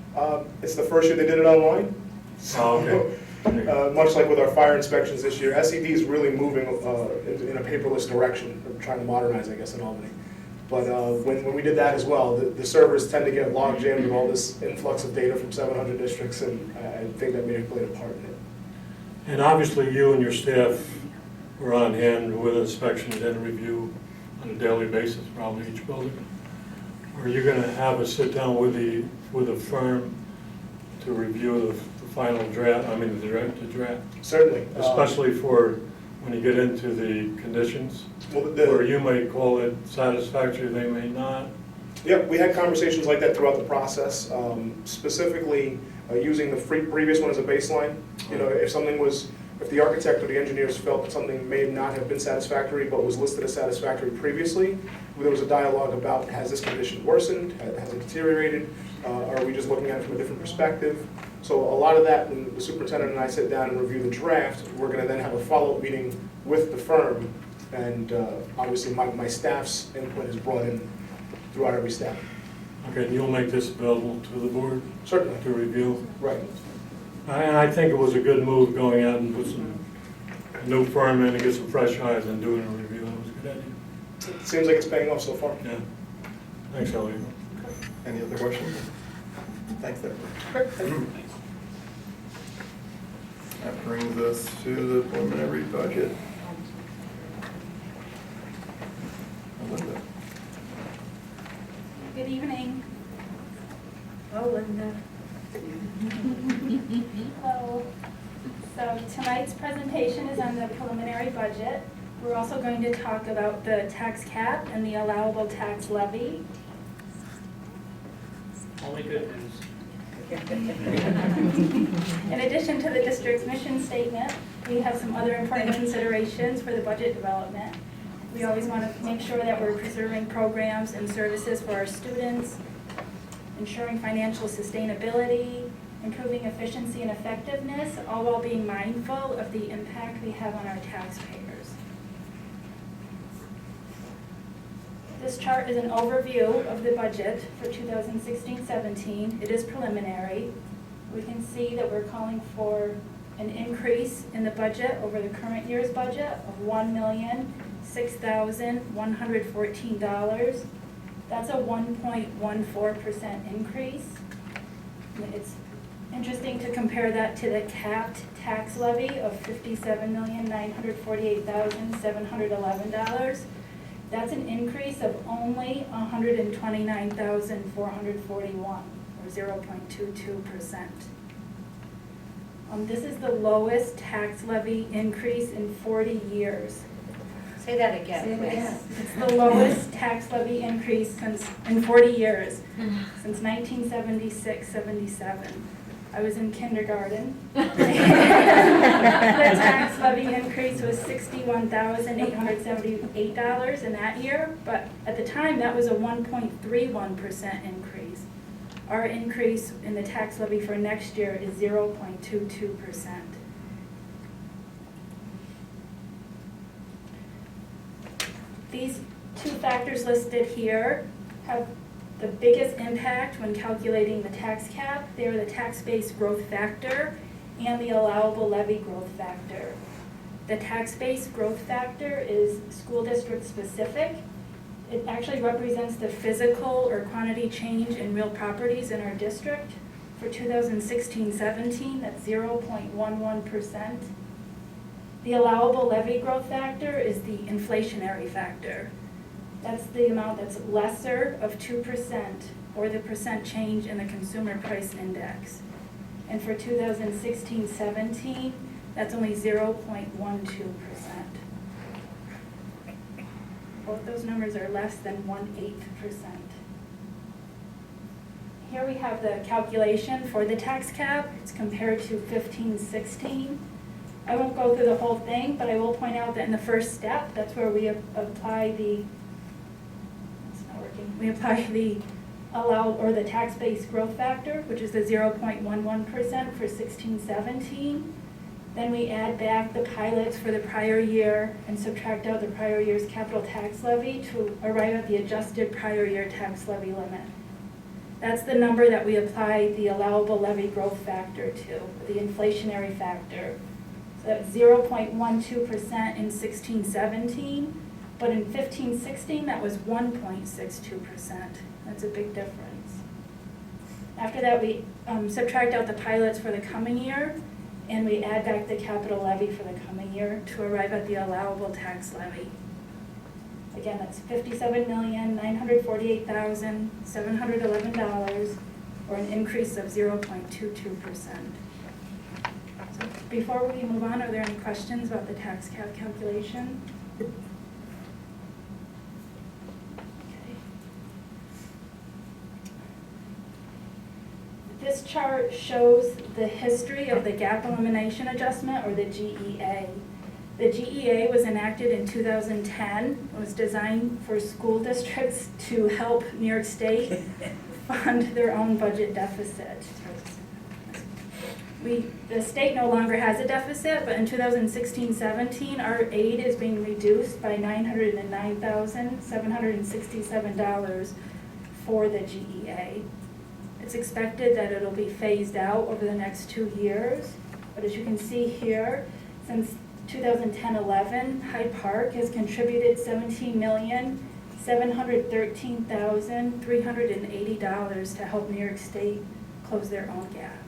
It's the first year they did it online. Oh, okay. Much like with our fire inspections this year, SED is really moving in a paperless direction, or trying to modernize, I guess, in Albany. But when we did that as well, the servers tend to get log jammed with all this influx of data from 700 districts, and I think that may have played a part in it. And obviously you and your staff were on hand with inspections and review on a daily basis, probably each building. Are you gonna have a sit down with the firm to review the final draft, the draft? Certainly. Especially for when you get into the conditions, where you may call it satisfactory, they may not. Yep, we had conversations like that throughout the process, specifically using the previous one as a baseline. You know, if the architect or the engineers felt that something may not have been satisfactory but was listed as satisfactory previously, there was a dialogue about, has this condition worsened, has it deteriorated, are we just looking at it from a different perspective? So a lot of that, when the superintendent and I sit down and review the draft, we're going to then have a follow-up meeting with the firm, and obviously my staff's input is brought in throughout every step. Okay, and you'll make this available to the board Certainly. to review? Right. And I think it was a good move going out and put a new firm in and get some fresh eyes and doing a review. That was a good idea. It seems like it's paying off so far. Yeah. Thanks, Elliot. Any other questions? Thanks, Deborah. Great, thank you. That brings us to the preliminary budget. Linda. Good evening. Oh, Linda. Hello. So tonight's presentation is on the preliminary budget. We're also going to talk about the tax cap and the allowable tax levy. Only good news. In addition to the district's mission statement, we have some other important considerations for the budget development. We always want to make sure that we're preserving programs and services for our students, ensuring financial sustainability, improving efficiency and effectiveness, all while being mindful of the impact we have on our taxpayers. This chart is an overview of the budget for 2016-17. It is preliminary. We can see that we're calling for an increase in the budget over the current year's budget of $1,006,114. That's a 1.14% increase. It's interesting to compare that to the capped tax levy of $57,948,711. That's an increase of only $129,441, or 0.22%. This is the lowest tax levy increase in 40 years. Say that again. Say it again. It's the lowest tax levy increase in 40 years, since 1976-77. I was in kindergarten. The tax levy increase was $61,878 in that year, but at the time that was a 1.31% increase. Our increase in the tax levy for next year is 0.22%. These two factors listed here have the biggest impact when calculating the tax cap. They are the tax base growth factor and the allowable levy growth factor. The tax base growth factor is school district specific. It actually represents the physical or quantity change in real properties in our district. For 2016-17, that's 0.11%. The allowable levy growth factor is the inflationary factor. That's the amount that's lesser of 2%, or the percent change in the consumer price index. And for 2016-17, that's only 0.12%. Both those numbers are less than 1/8%. Here we have the calculation for the tax cap. It's compared to 15-16. I won't go through the whole thing, but I will point out that in the first step, that's where we apply the, it's not working, we apply the the tax-based growth factor, which is the 0.11% for 16-17. Then we add back the pilots for the prior year and subtract out the prior year's capital tax levy to arrive at the adjusted prior year tax levy limit. That's the number that we apply the allowable levy growth factor to, the inflationary factor. So that's 0.12% in 16-17, but in 15-16 that was 1.62%. That's a big difference. After that, we subtract out the pilots for the coming year, and we add back the capital levy for the coming year to arrive at the allowable tax levy. Again, that's $57,948,711, or an increase of 0.22%. So before we move on, are there any questions about the tax cap calculation? This chart shows the history of the gap elimination adjustment, or the GEA. The GEA was enacted in 2010. It was designed for school districts to help New York State fund their own budget deficit. The state no longer has a deficit, but in 2016-17, our aid is being reduced by $909,767 for the GEA. It's expected that it'll be phased out over the next 2 years, but as you can see here, since 2010-11, Hyde Park has contributed $17,713,380 to help New York State close their own gap.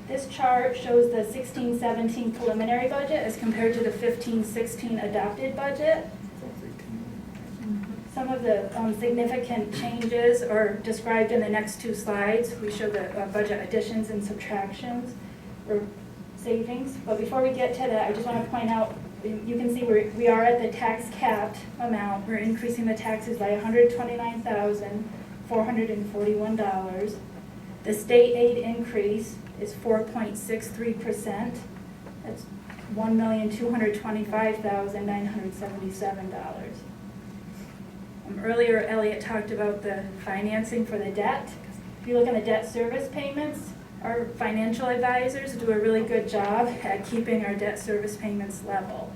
This chart shows the 16-17 preliminary budget as compared to the 15-16 adopted budget. Some of the significant changes are described in the next 2 slides. We show the budget additions and subtractions or savings. But before we get to that, I just want to point out, you can see we are at the tax capped amount. We're increasing the taxes by $129,441. The state aid increase is 4.63%. That's $1,225,977. Earlier, Elliot talked about the financing for the debt. If you look at the debt service payments, our financial advisors do a really good job at keeping our debt service payments level.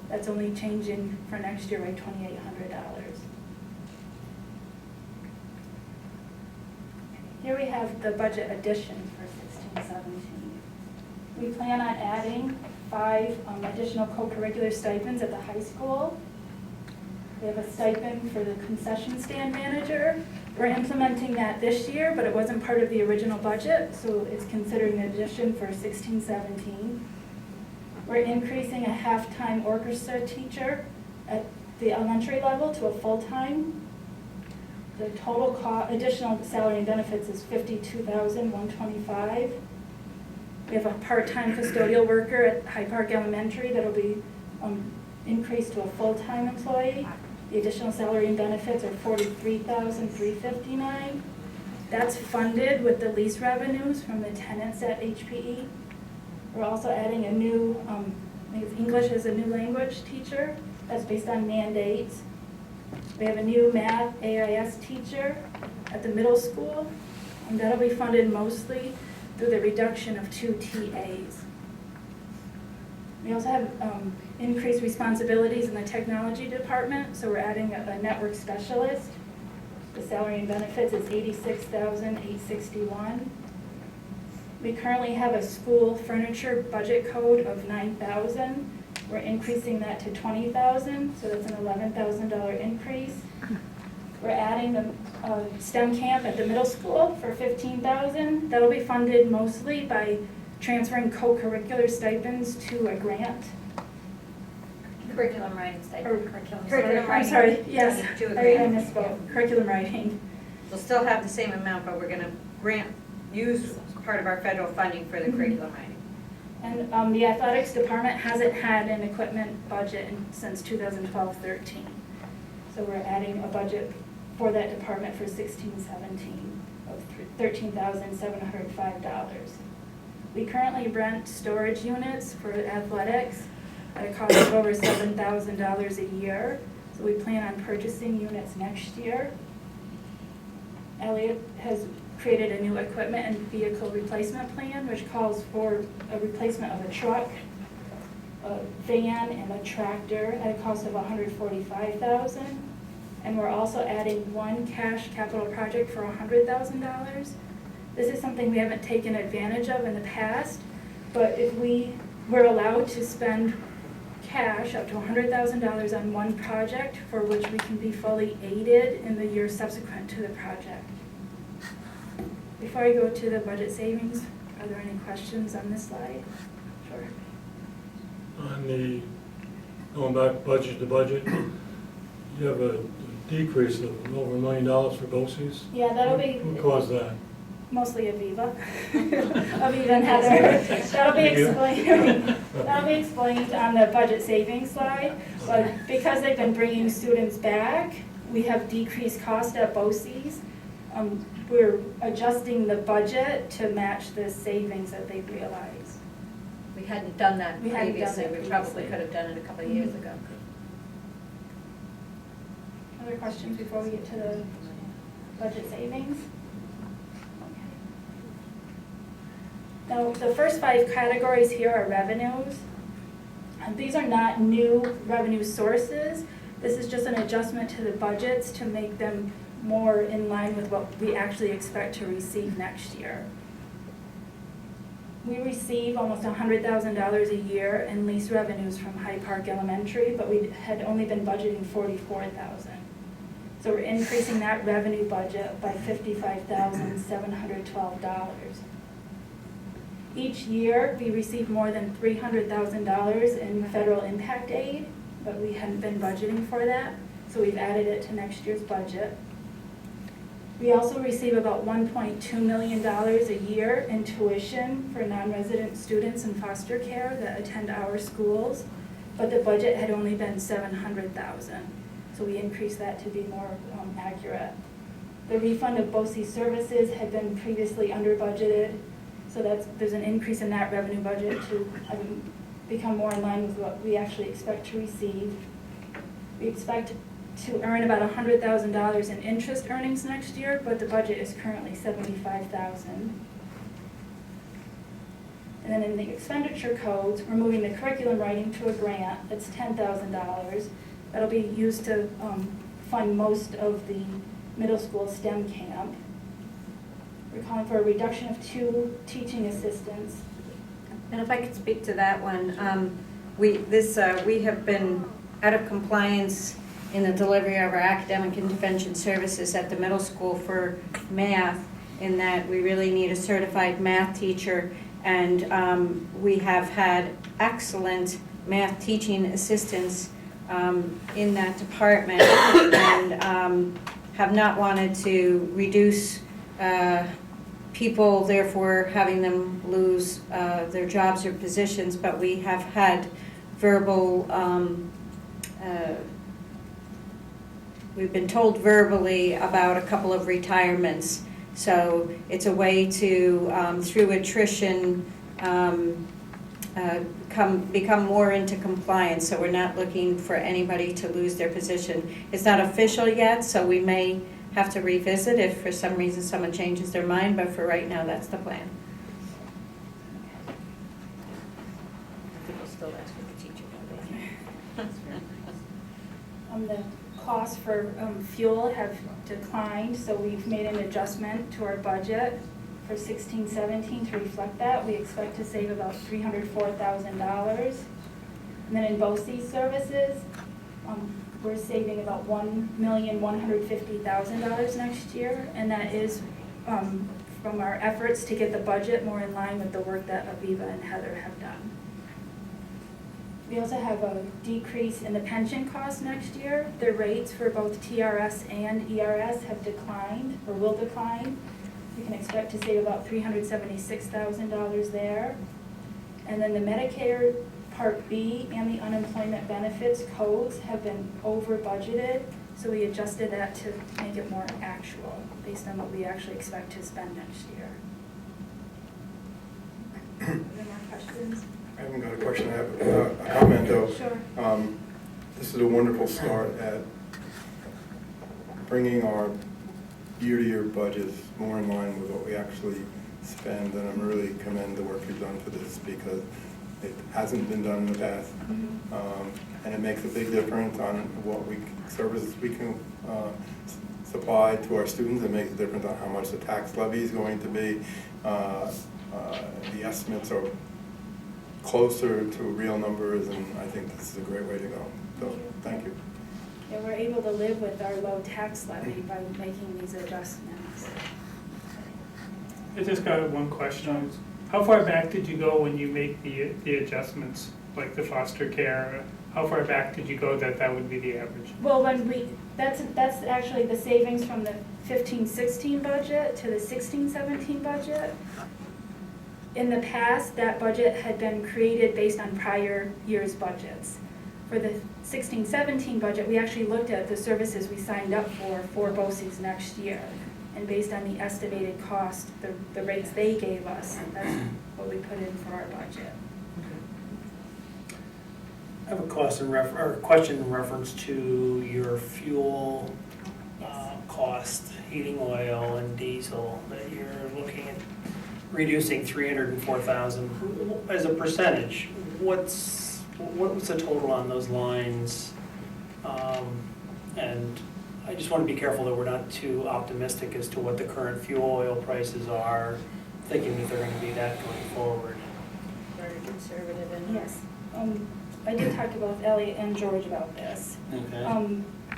That's only changing for next year by $2,800. Here we have the budget addition for 16-17. We plan on adding 5 additional co-curricular stipends at the high school. We have a stipend for the concession stand manager. We're implementing that this year, but it wasn't part of the original budget, so it's considered an addition for 16-17. We're increasing a half-time orchestra teacher at the elementary level to a full-time. The total additional salary and benefits is $52,125. We have a part-time custodial worker at Hyde Park Elementary that'll be increased to a full-time employee. The additional salary and benefits are $43,359. That's funded with the lease revenues from the tenants at HPE. We're also adding a new, I think it's English as a new language teacher. That's based on mandates. We have a new math AIS teacher at the middle school, and that'll be funded mostly through the reduction of 2 TAs. We also have increased responsibilities in the technology department, so we're adding a network specialist. The salary and benefits is $86,861. We currently have a school furniture budget code of $9,000. We're increasing that to $20,000, so that's an $11,000 increase. We're adding the STEM camp at the middle school for $15,000. That'll be funded mostly by transferring co-curricular stipends to a grant. Curriculum writing stipend. Curriculum writing. I'm sorry, yes, To a I grant. misspoke. Curriculum writing. We'll still have the same amount, but we're going to use part of our federal funding for the curriculum writing. And the athletics department hasn't had an equipment budget since 2012-13. So we're adding a budget for that department for 16-17 of $13,705. We currently rent storage units for athletics at a cost of over $7,000 a year, so we plan on purchasing units next year. Elliott has created a new equipment and vehicle replacement plan, which calls for a replacement of a truck, a van, and a tractor at a cost of $145,000. And we're also adding one cash capital project for $100,000. This is something we haven't taken advantage of in the past, but if we were allowed to spend cash up to $100,000 on one project for which we can be fully aided in the year subsequent to the project. Before I go to the budget savings, are there any questions on this slide? Sure. On the, going back budget to budget, you have a decrease of over $1 million for BOCES? Yeah, that'll be Who caused that? mostly Aviva. Aviva and Heather. That'll be explained on the budget savings slide. But because they've been bringing students back, we have decreased cost at BOCES. We're adjusting the budget to match the savings that they've realized. We hadn't done that We hadn't done previously, that we previously. probably could have done it a couple of years ago. Other questions before we get to the budget savings? Now, the first 5 categories here are revenues. And these are not new revenue sources. This is just an adjustment to the budgets to make them more in line with what we actually expect to receive next year. We receive almost $100,000 a year in lease revenues from Hyde Park Elementary, but we had only been budgeting $44,000. So we're increasing that revenue budget by $55,712. Each year, we receive more than $300,000 in federal impact aid, but we hadn't been budgeting for that, so we've added it to next year's budget. We also receive about $1.2 million a year in tuition for non-resident students in foster care that attend our schools, but the budget had only been $700,000, so we increased that to be more accurate. The refund of BOCES services had been previously under budgeted, so there's an increase in that revenue budget to become more in line with what we actually expect to receive. We expect to earn about $100,000 in interest earnings next year, but the budget is currently $75,000. And then in the expenditure codes, we're moving the curriculum writing to a grant that's $10,000. That'll be used to fund most of the middle school STEM camp. We're calling for a reduction of 2 teaching assistants. And if I could speak to that one, we have been out of compliance in the delivery of our academic intervention services at the middle school for math, in that we really need a certified math teacher, and we have had excellent math teaching assistants in that department, and have not wanted to reduce people, therefore having them lose their jobs or positions, but we have had verbal, we've been told verbally about a couple of retirements. So it's a way to, through attrition, become more into compliance. So we're not looking for anybody to lose their position. It's not official yet, so we may have to revisit if for some reason someone changes their mind, but for right now, that's the plan. People still ask for the teacher, don't they? The costs for fuel have declined, so we've made an adjustment to our budget for 16-17 to reflect that. We expect to save about $304,000. And then in BOCES services, we're saving about $1,150,000 next year, and that is from our efforts to get the budget more in line with the work that Aviva and Heather have done. We also have a decrease in the pension costs next year. The rates for both TRS and ERS have declined, or will decline. We can expect to save about $376,000 there. And then the Medicare Part B and the unemployment benefits codes have been over budgeted So we adjusted that to make it more actual, based on what we actually expect to spend next year. Are there more questions? I haven't got a question, I have a comment though. Sure. This is a wonderful start at bringing our year-to-year budgets more in line with what we actually spend, and I'm really commend the work you've done for this because it hasn't been done in the past. And it makes a big difference on what services we can supply to our students. It makes a difference on how much the tax levy is going to be. The estimates are closer to real numbers, and I think this is a great way to go. So, thank you. And we're able to live with our low tax levy by making these adjustments. I just got one question. How far back did you go when you make the adjustments, like the foster care? How far back did you go that would be the average? Well, that's actually the savings from the 15-16 budget to the 16-17 budget. In the past, that budget had been created based on prior year's budgets. For the 16-17 budget, we actually looked at the services we signed up for BOCES next year. And based on the estimated cost, the rates they gave us, that's what we put in for our budget. I have a question in reference to your fuel cost, heating oil and diesel, that you're looking at reducing 304,000. As a percentage, what's the total on those lines? And I just want to be careful that we're not too optimistic as to what the current fuel oil prices are, thinking that they're going to be that going forward. Very conservative and. Yes. I did talk to both Elliot and George about this. Okay.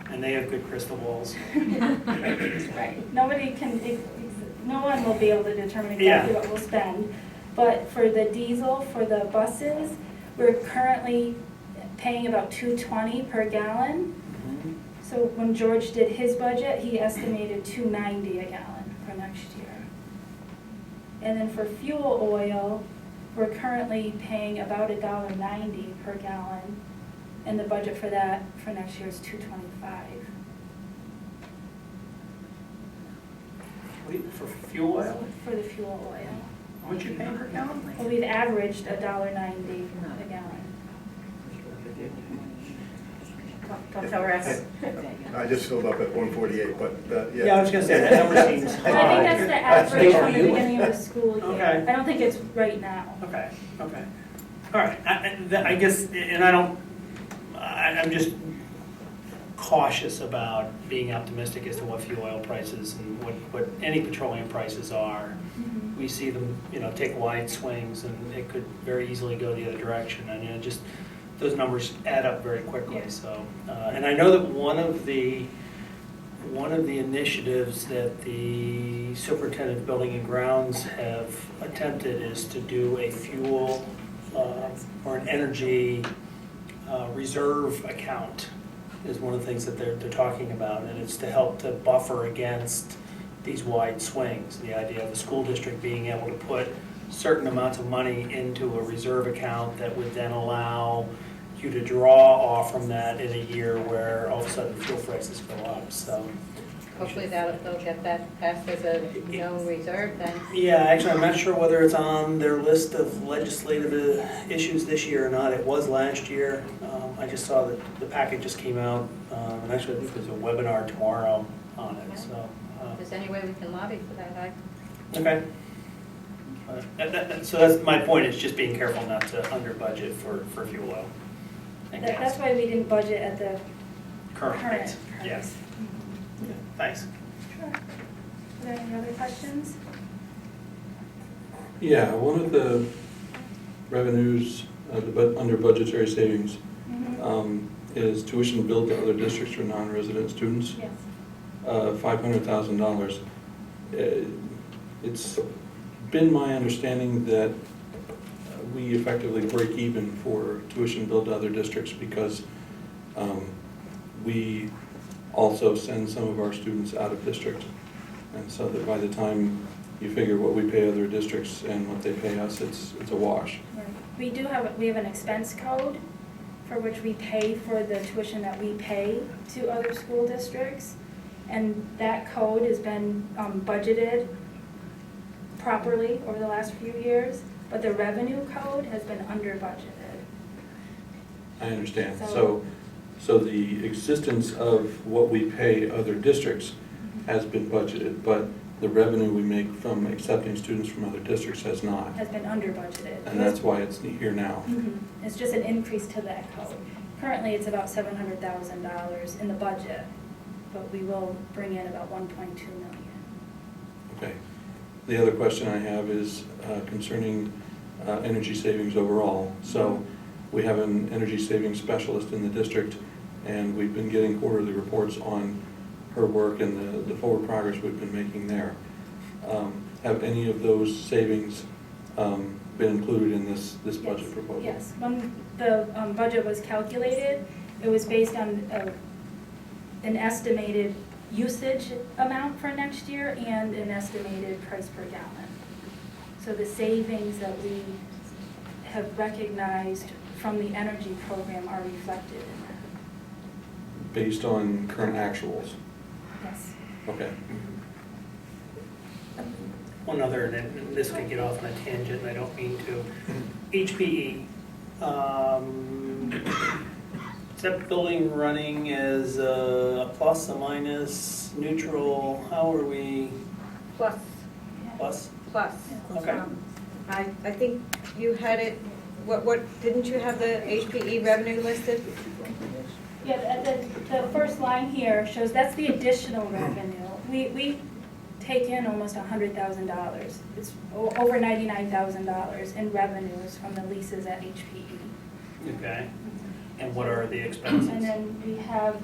And they have good crystal balls. Right. No one will be able to determine exactly what we'll spend. But for the diesel, for the buses, we're currently paying about $2.20 per gallon. So when George did his budget, he estimated $2.90 a gallon for next year. And then for fuel oil, we're currently paying about $1.90 per gallon, and the budget for that for next year is $2.25. For fuel oil? For the fuel oil. How much are you paying per gallon? Well, we've averaged $1.90 a gallon. Don't tell us. I just filled up at 148, but yeah. Yeah, I was going to say, that number seems I think that's the average from the beginning of the school year. Okay. I don't think it's right now. Okay. All right, I guess, and I'm just cautious about being optimistic as to what fuel oil prices and what any petroleum prices are. We see them, take wide swings, and it could very easily go the other direction. And just those numbers add up very quickly. Yeah. So, and I know that one of the initiatives that the Superintendent of Building and Grounds have attempted is to do a fuel or an energy reserve account. Is one of the things that they're talking about, and it's to help to buffer against these wide swings. The idea of the school district being able to put certain amounts of money into a reserve account that would then allow you to draw off from that in a year where all of a sudden fuel prices go up. So Hopefully they'll get that passed as a known reserve then. yeah, actually, I'm not sure whether it's on their list of legislative issues this year or not. It was last year. I just saw that the packet just came out, and actually I think there's a webinar tomorrow on it. So, If there's any way we can lobby for that, okay. So that's my point, is just being careful not to under budget for fuel oil and gas. That's why we didn't budget at the Current rates. current. Yes. Thanks. Sure. Are there any other questions? Yeah, one of the revenues under budgetary savings is tuition billed to other districts for non-resident students, Yes. $500,000. It's been my understanding that we effectively break even for tuition billed to other districts because we also send some of our students out of district. And so that by the time you figure what we pay other districts and what they pay us, it's a wash. Right. We have an expense code for which we pay for the tuition that we pay to other school districts. And that code has been budgeted properly over the last few years, but the revenue code has been under budgeted. I understand. So- So the existence of what we pay other districts has been budgeted, but the revenue we make from accepting students from other districts has not. Has been under budgeted. And that's why it's here now. Mhm. It's just an increase to that code. Currently, it's about $700,000 in the budget, but we will bring in about 1.2 million. Okay. The other question I have is concerning energy savings overall. So we have an energy savings specialist in the district, and we've been getting quarterly reports on her work and the forward progress we've been making there. Have any of those savings been included in this budget proposal? Yes, when the budget was calculated, it was based on an estimated usage amount for next year and an estimated price per gallon. So the savings that we have recognized from the energy program are reflected in that. Based on current actuals? Yes. Okay. One other, and this could get off on a tangent, and I don't mean to. HPE, is that building running as a plus, a minus, neutral? How are we? Plus, Plus? plus. Okay. I think you had it, what, didn't you have the HPE revenue listed? Yeah, the first line here shows that's the additional revenue. We take in almost $100,000. It's over $99,000 in revenues from the leases at HPE. Okay. And what are the expenses? And then we have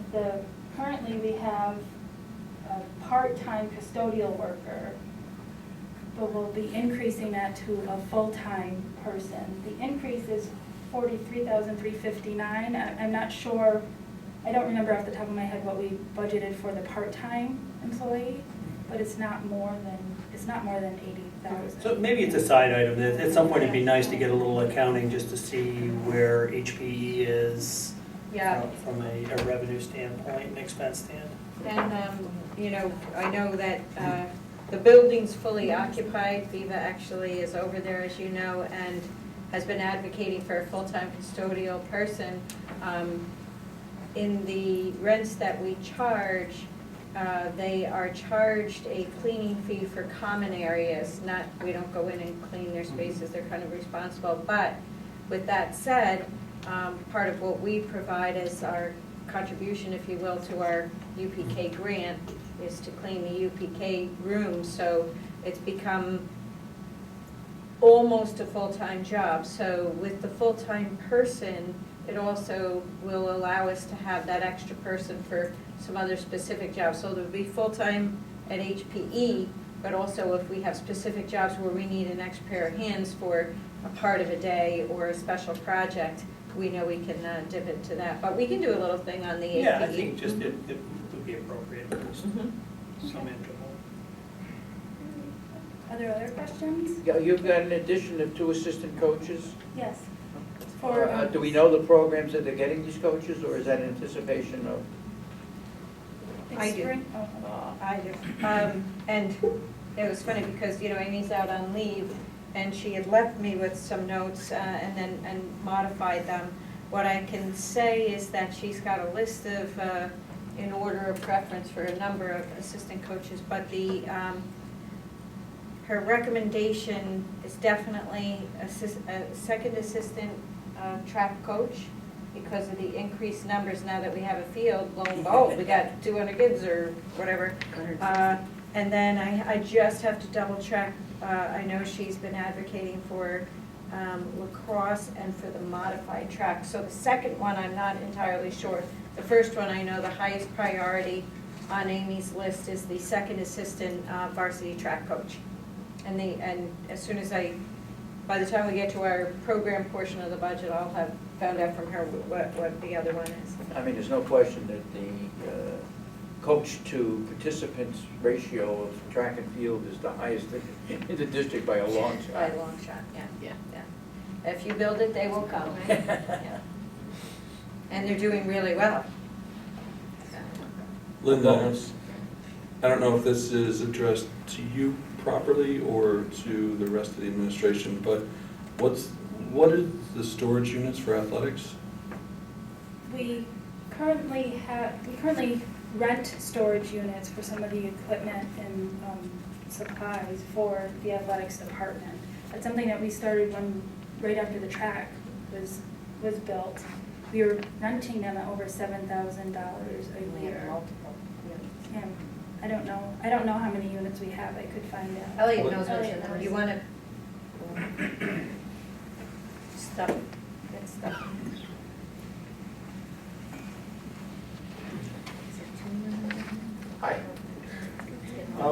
currently we have a part-time custodial worker, but we'll be increasing that to a full-time person. The increase is $43,359. I'm not sure, I don't remember off the top of my head what we budgeted for the part-time employee, but it's not more than $80,000. So maybe it's a side item, that at some point it'd be nice to get a little accounting just to see where HPE is Yeah. from a revenue standpoint and expense standpoint. And, you know, I know that the building's fully occupied. Viva actually is over there, as you know, and has been advocating for a full-time custodial person. In the rents that we charge, they are charged a cleaning fee for common areas, not, we don't go in and clean their spaces, they're kind of responsible. But with that said, part of what we provide as our contribution, if you will, to our UPK grant is to clean the UPK rooms. So it's become almost a full-time job. So with the full-time person, it also will allow us to have that extra person for some other specific jobs. So there'll be full-time at HPE, but also if we have specific jobs where we need an extra pair of hands for a part of a day or a special project, we know we can dip into that. But we can do a little thing on the HPE. Yeah, I think just it would be appropriate for Mhm. some interval. Are there other questions? Yeah, you've got an addition of 2 assistant coaches. Yes. Do we know the programs that they're getting these coaches, or is that in anticipation of? I do. Spring? Oh. I do. And it was funny because, you know, Amy's out on leave and she had left me with some notes and modified them. What I can say is that she's got a list of, in order of preference for a number of assistant coaches, but her recommendation is definitely a second assistant track coach, because of the increased numbers now that we have a field. Lo and behold, we got 200 kids or whatever. And then I just have to double check. I know she's been advocating for lacrosse and for the modified track. So the second one, I'm not entirely sure. The first one, I know the highest priority on Amy's list is the second assistant varsity track coach. And as soon as by the time we get to our program portion of the budget, I'll have found out from her what the other one is. I mean, there's no question that the coach to participants ratio of track and field is the highest in the district by a long shot. By a long shot, yeah. If you build it, they will come. Yeah. and they're doing really well. Linda, I don't know if this is addressed to you properly or to the rest of the administration, but what is the storage units for athletics? We currently rent storage units for some of the equipment and supplies for the athletics department. That's something that we started right after the track was built. We were renting them at over $7,000 a year. Yeah, I don't know how many units we have. I could find out. Elliot knows what Elliot knows. you want to stuff, get stuff. Hi.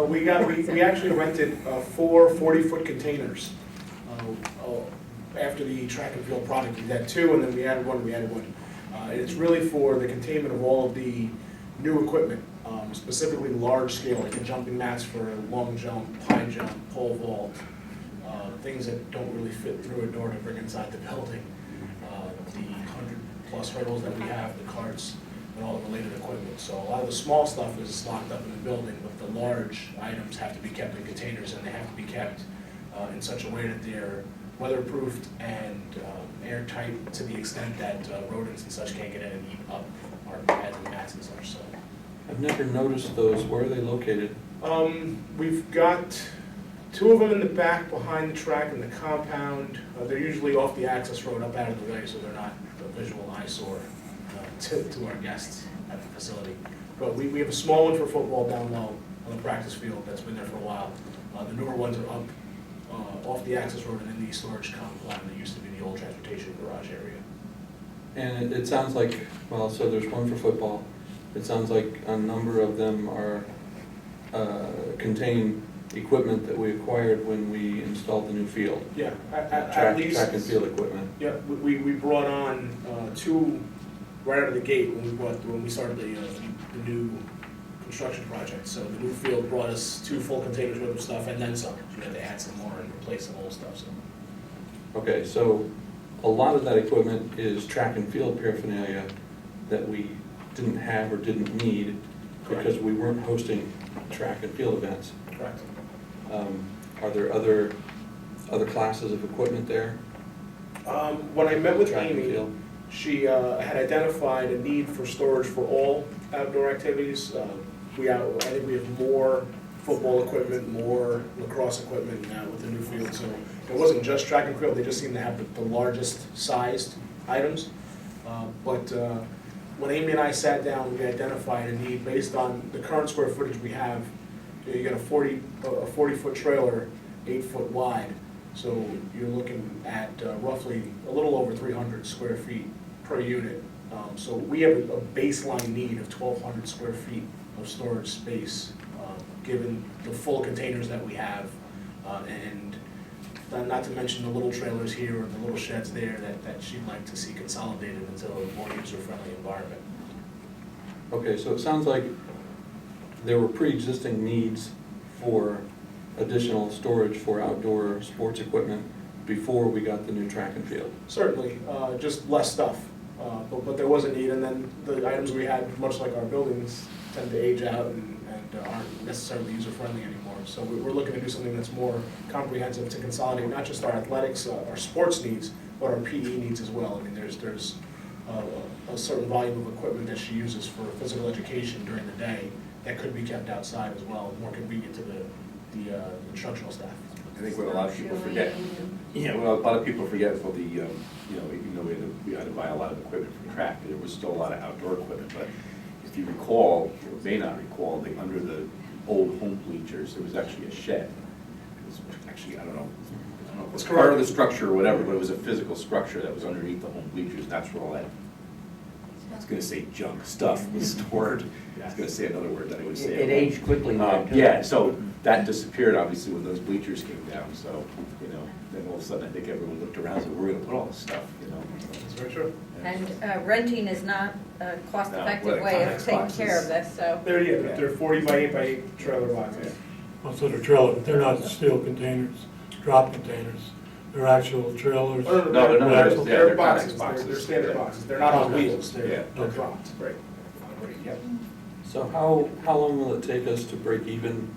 We actually rented 4 40-foot containers. After the track and field product, we had 2, and then we added one. It's really for the containment of all of the new equipment, specifically large scale, like the jumping mats for long jump, high jump, pole vault, things that don't really fit through a door to bring inside the building. The 100+ hurdles that we have, the carts, and all the related equipment. So a lot of the small stuff is locked up in the building, but the large items have to be kept in containers, and they have to be kept in such a way that they're weatherproofed and airtight to the extent that rodents and such can't get in and eat up our pads and mats and such. So I've never noticed those. Where are they located? we've got 2 of them in the back behind the track in the compound. They're usually off the access road up out of the way, so they're not a visual eyesore to our guests at the facility. But we have a small one for football down low on the practice field that's been there for a while. The newer ones are up off the access road and in the storage compound that used to be the old transportation garage area. And it sounds like, well, so there's one for football. It sounds like a number of them are, contain equipment that we acquired when we installed the new field. Yeah, Track and field equipment. Yeah, we brought on 2 right out of the gate when we started the new construction project. So the new field brought us 2 full containers worth of stuff and then some. We had to add some more and replace some old stuff. So. Okay, so a lot of that equipment is track and field paraphernalia that we didn't have or didn't need because we weren't hosting track and field events. Correct. Are there other classes of equipment there? When I met with Track and Amy, field? she had identified a need for storage for all outdoor activities. I think we have more football equipment, more lacrosse equipment now with the new field. So it wasn't just track and field, they just seemed to have the largest sized items. But when Amy and I sat down, we identified a need based on the current square footage we have. You got a 40-foot trailer, 8 foot wide. So you're looking at roughly a little over 300 square feet per unit. So we have a baseline need of 1,200 square feet of storage space, given the full containers that we have, and not to mention the little trailers here or the little sheds there that she'd like to see consolidated into a more user-friendly environment. Okay, so it sounds like there were pre-existing needs for additional storage for outdoor sports equipment before we got the new track and field. Certainly, just less stuff, but there was a need, and then the items we had, much like our buildings, tend to age out and aren't necessarily user-friendly anymore. So we're looking to do something that's more comprehensive to consolidate not just our athletics, our sports needs, but our PE needs as well. I mean, there's a certain volume of equipment that she uses for physical education during the day that could be kept outside as well, more convenient to the instructional staff. I think what a lot of people forget, what a lot of people forget is, well, even though we had to buy a lot of equipment from track, there was still a lot of outdoor equipment. But if you recall, or may not recall, under the old home bleachers, there was actually a shed. It was actually, I don't know if it's part of the structure or whatever, but it was a physical structure that was underneath the home bleachers. That's where all that, I was going to say junk stuff was stored. I was going to say another word that I would say. It aged quickly there too. Yeah, so that disappeared obviously when those bleachers came down. So, then all of a sudden I think everyone looked around and said, we're going to put all this stuff, That's very true. And renting is not a cost-effective No, way of Connex taking boxes. care of this, so. They're 40 by 8 by 8 trailer boxes. Also, they're trailer, but they're not steel containers, drop containers. They're actual trailers? Oh, No, they're not. Axle? Yeah, They're they're boxes, boxes. they're standard boxes, they're not on Okay. wheels, Yeah. they're Okay. dropped, right. Right, yep. So how long will it take us to break even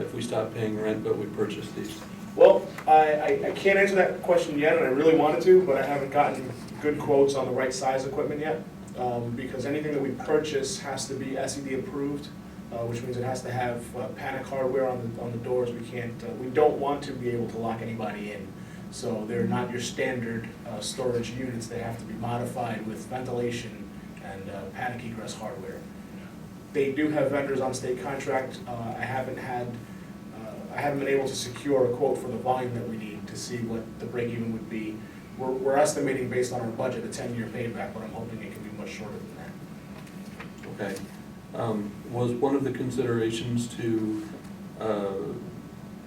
if we stop paying rent but we purchase these? Well, I can't answer that question yet, and I really wanted to, but I haven't gotten good quotes on the right size equipment yet. Because anything that we purchase has to be SED approved, which means it has to have panic hardware on the doors. We don't want to be able to lock anybody in. So they're not your standard storage units. They have to be modified with ventilation and panic egress hardware. They do have vendors on state contract. I haven't been able to secure a quote for the volume that we need to see what the break even would be. We're estimating based on our budget a 10-year payback, but I'm hoping it can be much shorter than that. Okay. Was one of the considerations to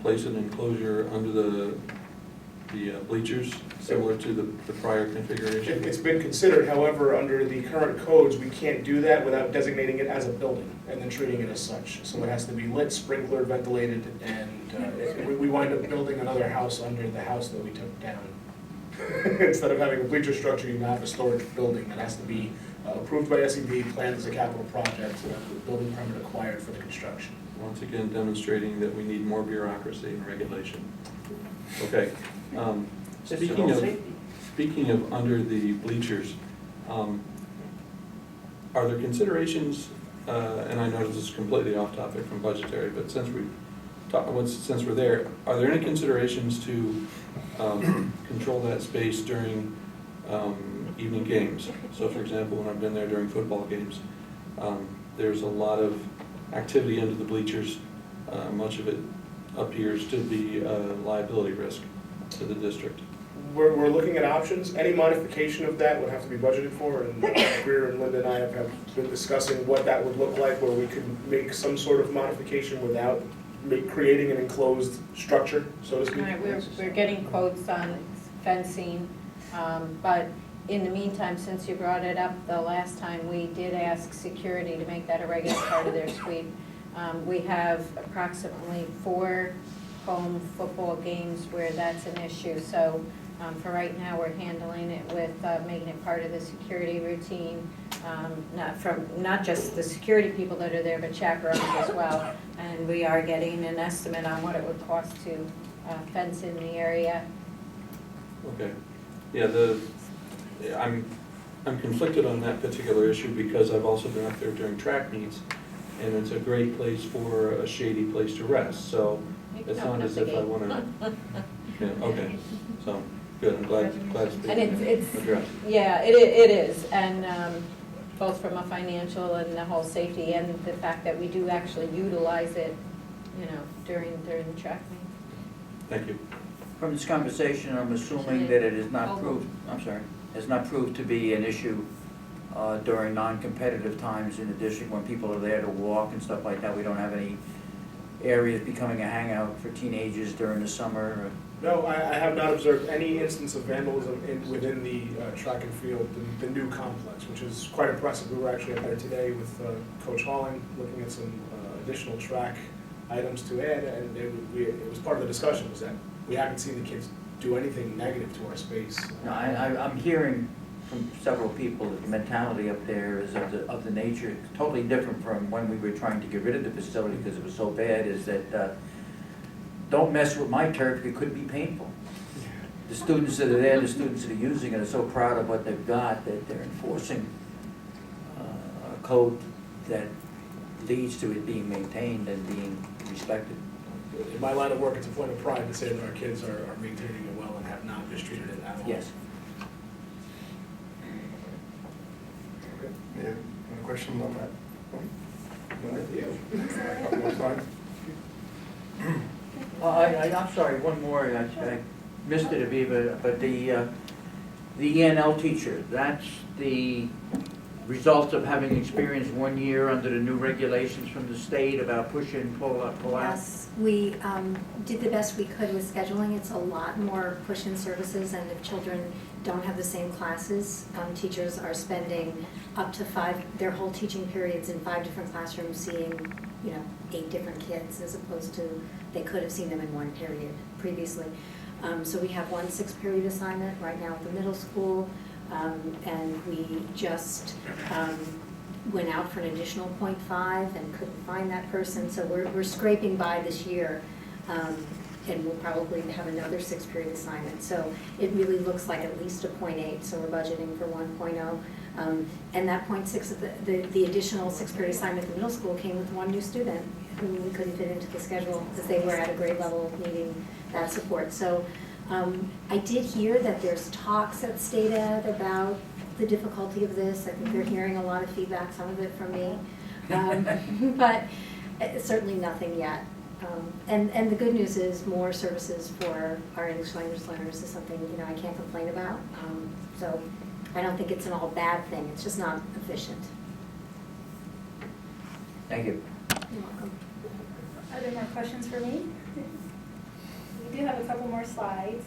place an enclosure under the bleachers, similar to the prior configuration? It's been considered, however, under the current codes, we can't do that without designating it as a building and then treating it as such. So it has to be lit, sprinklered, ventilated, and we wind up building another house under the house that we took down. Instead of having a bleacher structure, you now have a storage building that has to be approved by SED, planned as a capital project, with building permit acquired for the construction. Once again, demonstrating that we need more bureaucracy and regulation. Okay. Speaking of under the bleachers, are there considerations, and I know this is completely off topic from budgetary, but since we're there, are there any considerations to control that space during evening games? So for example, when I've been there during football games, there's a lot of activity under the bleachers. Much of it appears to be a liability risk to the district. We're looking at options. Any modification of that would have to be budgeted for, and Greer and Linda and I have been discussing what that would look like, where we could make some sort of modification without creating an enclosed structure, so to speak. Right, we're getting quotes on fencing, but in the meantime, since you brought it up the last time, we did ask security to make that a regular part of their sweep. We have approximately 4 home football games where that's an issue, so for right now, we're handling it with making it part of the security routine, not just the security people that are there, but chaperones as well. And we are getting an estimate on what it would cost to fence in the area. Okay. Yeah, I'm conflicted on that particular issue because I've also been up there during track meets, and it's a great place for a shady place to rest, so it's not as if I want to. Yeah, okay, so, good, I'm glad it's And it's addressed. yeah, it is, and both from a financial and the whole safety, and the fact that we do actually utilize it, during the track meet. Thank you. From this conversation, I'm assuming that it is not proved, has not proved to be an issue during non-competitive times in the district when people are there to walk and stuff like that. We don't have any areas becoming a hangout for teenagers during the summer. No, I have not observed any instance of vandalism within the track and field, the new complex, which is quite impressive. We were actually up there today with Coach Holland, looking at some additional track items to add, and it was part of the discussion, was that we haven't seen the kids do anything negative to our space. No, I'm hearing from several people that the mentality up there is of the nature, totally different from when we were trying to get rid of the facility because it was so bad, is that don't mess with my turf, it could be painful. The students that are there, the students that are using it are so proud of what they've got that they're enforcing a code that leads to it being maintained and being respected. In my line of work, it's a point of pride to say that our kids are maintaining it well and have not mistreated it at all. Yes. Okay. Any questions on that? No? That's fine. I'm sorry, one more, I missed it, Aviva, but the ENL teacher, that's the result of having experienced 1 year under the new regulations from the state about push in, pull out. Yes, we did the best we could with scheduling. It's a lot more push-in services, and if children don't have the same classes, teachers are spending up to their whole teaching periods in 5 different classrooms, seeing 8 different kids, as opposed to they could have seen them in one period previously. So we have one 6-period assignment right now at the middle school, and we just went out for an additional 0.5 and couldn't find that person, so we're scraping by this year. And we'll probably have another 6-period assignment. So it really looks like at least a 0.8, so we're budgeting for 1.0. And that 0.6 of the additional 6-period assignment at the middle school came with one new student who we couldn't fit into the schedule because they were at a grade level needing that support. So I did hear that there's talks at State Ed about the difficulty of this. I think they're hearing a lot of feedback, some of it from me, but certainly nothing yet. And the good news is more services for our English language learners is something, you know, I can't complain about. So I don't think it's an all bad thing, it's just not efficient. Thank you. You're welcome. Are there more questions for me? We do have a couple more slides.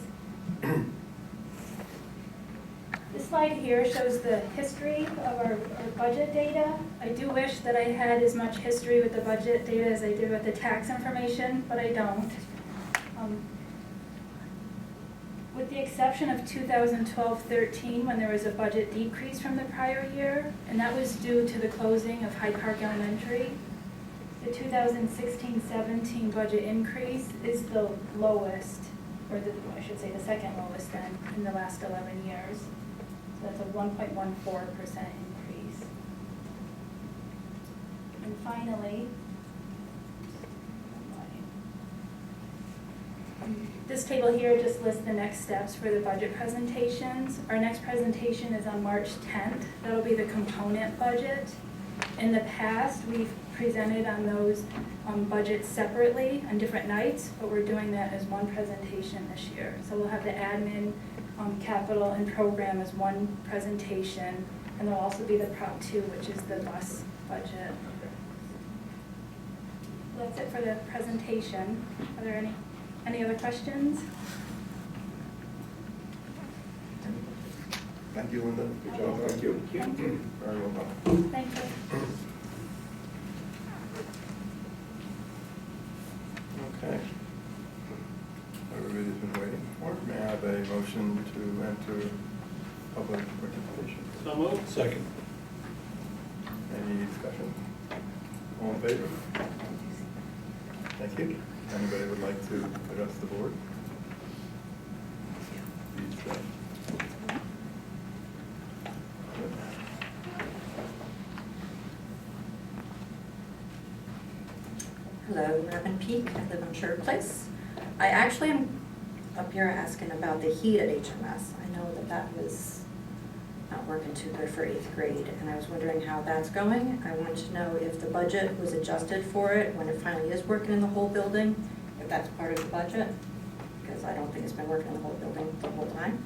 This slide here shows the history of our budget data. I do wish that I had as much history with the budget data as I did with the tax information, but I don't. With the exception of 2012-13, when there was a budget decrease from the prior year, and that was due to the closing of Hyde Park Elementary, the 2016-17 budget increase is the lowest, or I should say the second lowest then, in the last 11 years. So that's a 1.14% increase. And finally, this table here just lists the next steps for the budget presentations. Our next presentation is on March 10th. That'll be the component budget. In the past, we've presented on those budgets separately on different nights, but we're doing that as one presentation this year. So we'll have the admin, capital, and program as one presentation, and there'll also be the Prop 2, which is the bus budget. That's it for the presentation. Are there any other questions? Thank you, Linda. Good job. Thank you. Very well done. Thank you. Okay. Everybody's been waiting for. May I have a motion to enter public participation? So moved. Second. Any discussion? All in favor? Thank you. Anybody would like to address the board? Please say. Hello, Robin Peak. I live on Sherwood Place. I actually am up here asking about the heat at HMS. I know that was not working too good for 8th grade, and I was wondering how that's going. I wanted to know if the budget was adjusted for it when it finally is working in the whole building, if that's part of the budget, because I don't think it's been working in the whole building the whole time.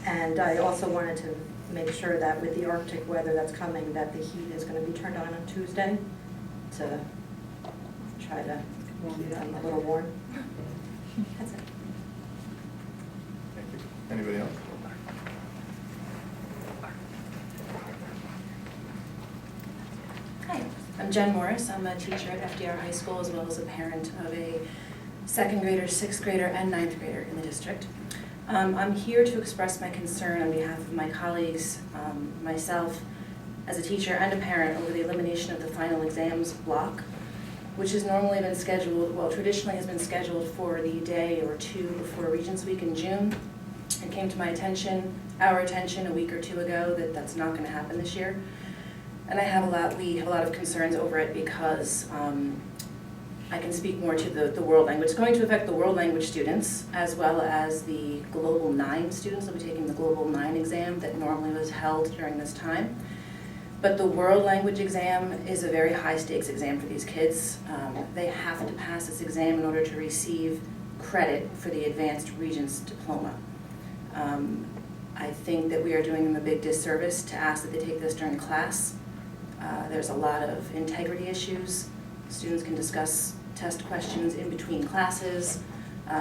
And I also wanted to make sure that with the Arctic weather that's coming, that the heat is going to be turned on Tuesday to try to keep them a little warm. That's it. Thank you. Anybody else? Hi, I'm Jen Morris. I'm a teacher at FDR High School as well as a parent of a 2nd grader, 6th grader, and 9th grader in the district. I'm here to express my concern on behalf of my colleagues, myself, as a teacher and a parent over the elimination of the final exams block, which has normally been scheduled, well, traditionally has been scheduled for the day or two before Regents Week in June. It came to my attention, our attention, a week or two ago that that's not going to happen this year. And we have a lot of concerns over it because I can speak more to the world language. It's going to affect the world language students as well as the Global 9 students. They'll be taking the Global 9 exam that normally was held during this time. But the world language exam is a very high stakes exam for these kids. They have to pass this exam in order to receive credit for the Advanced Regents diploma. I think that we are doing them a big disservice to ask that they take this during class. There's a lot of integrity issues. Students can discuss test questions in between classes.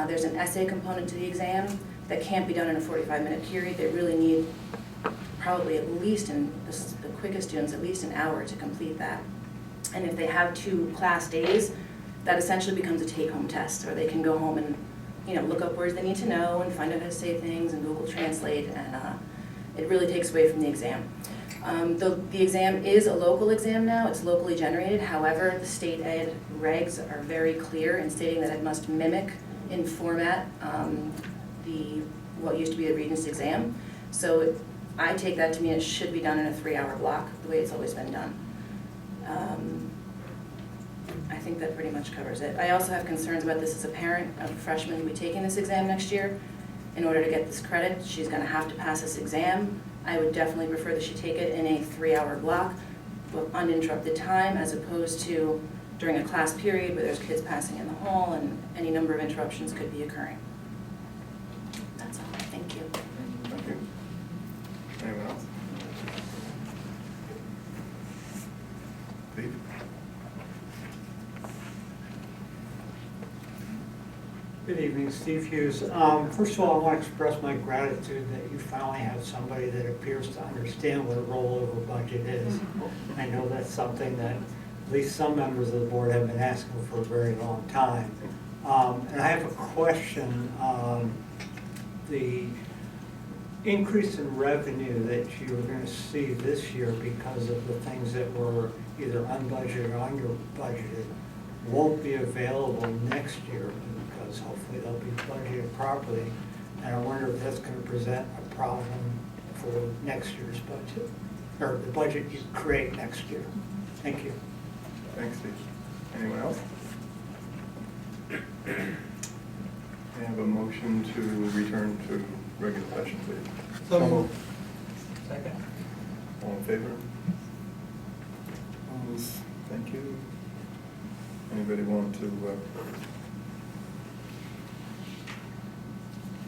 There's an essay component to the exam that can't be done in a 45-minute period. They really need probably at least, in the quickest students, at least an hour to complete that. And if they have 2 class days, that essentially becomes a take-home test, or they can go home and look up words they need to know and find out how to say things and Google Translate, and it really takes away from the exam. The exam is a local exam now, it's locally generated. However, the state ed regs are very clear in stating that it must mimic in format what used to be a Regents exam. So I take that to mean it should be done in a 3-hour block, the way it's always been done. I think that pretty much covers it. I also have concerns about this as a parent of a freshman who will be taking this exam next year. In order to get this credit, she's going to have to pass this exam. I would definitely prefer that she take it in a 3-hour block with uninterrupted time, as opposed to during a class period where there's kids passing in the hall and any number of interruptions could be occurring. That's all. Thank you. Thank you. Anyone else? Steve? Good evening, Steve Hughes. First of all, I want to express my gratitude that you finally have somebody that appears to understand what a rollover budget is. I know that's something that at least some members of the board have been asking for a very long time. And I have a question. The increase in revenue that you're going to see this year because of the things that were either unbudgeted or under-budgeted won't be available next year, because hopefully they'll be budgeted properly. And I wonder if that's going to present a problem for next year's budget, or the budget you create next year. Thank you. Thanks, Steve. Anyone else? I have a motion to return to regular session, please. So moved. Second. All in favor? Opposed? Thank you. Anybody want to,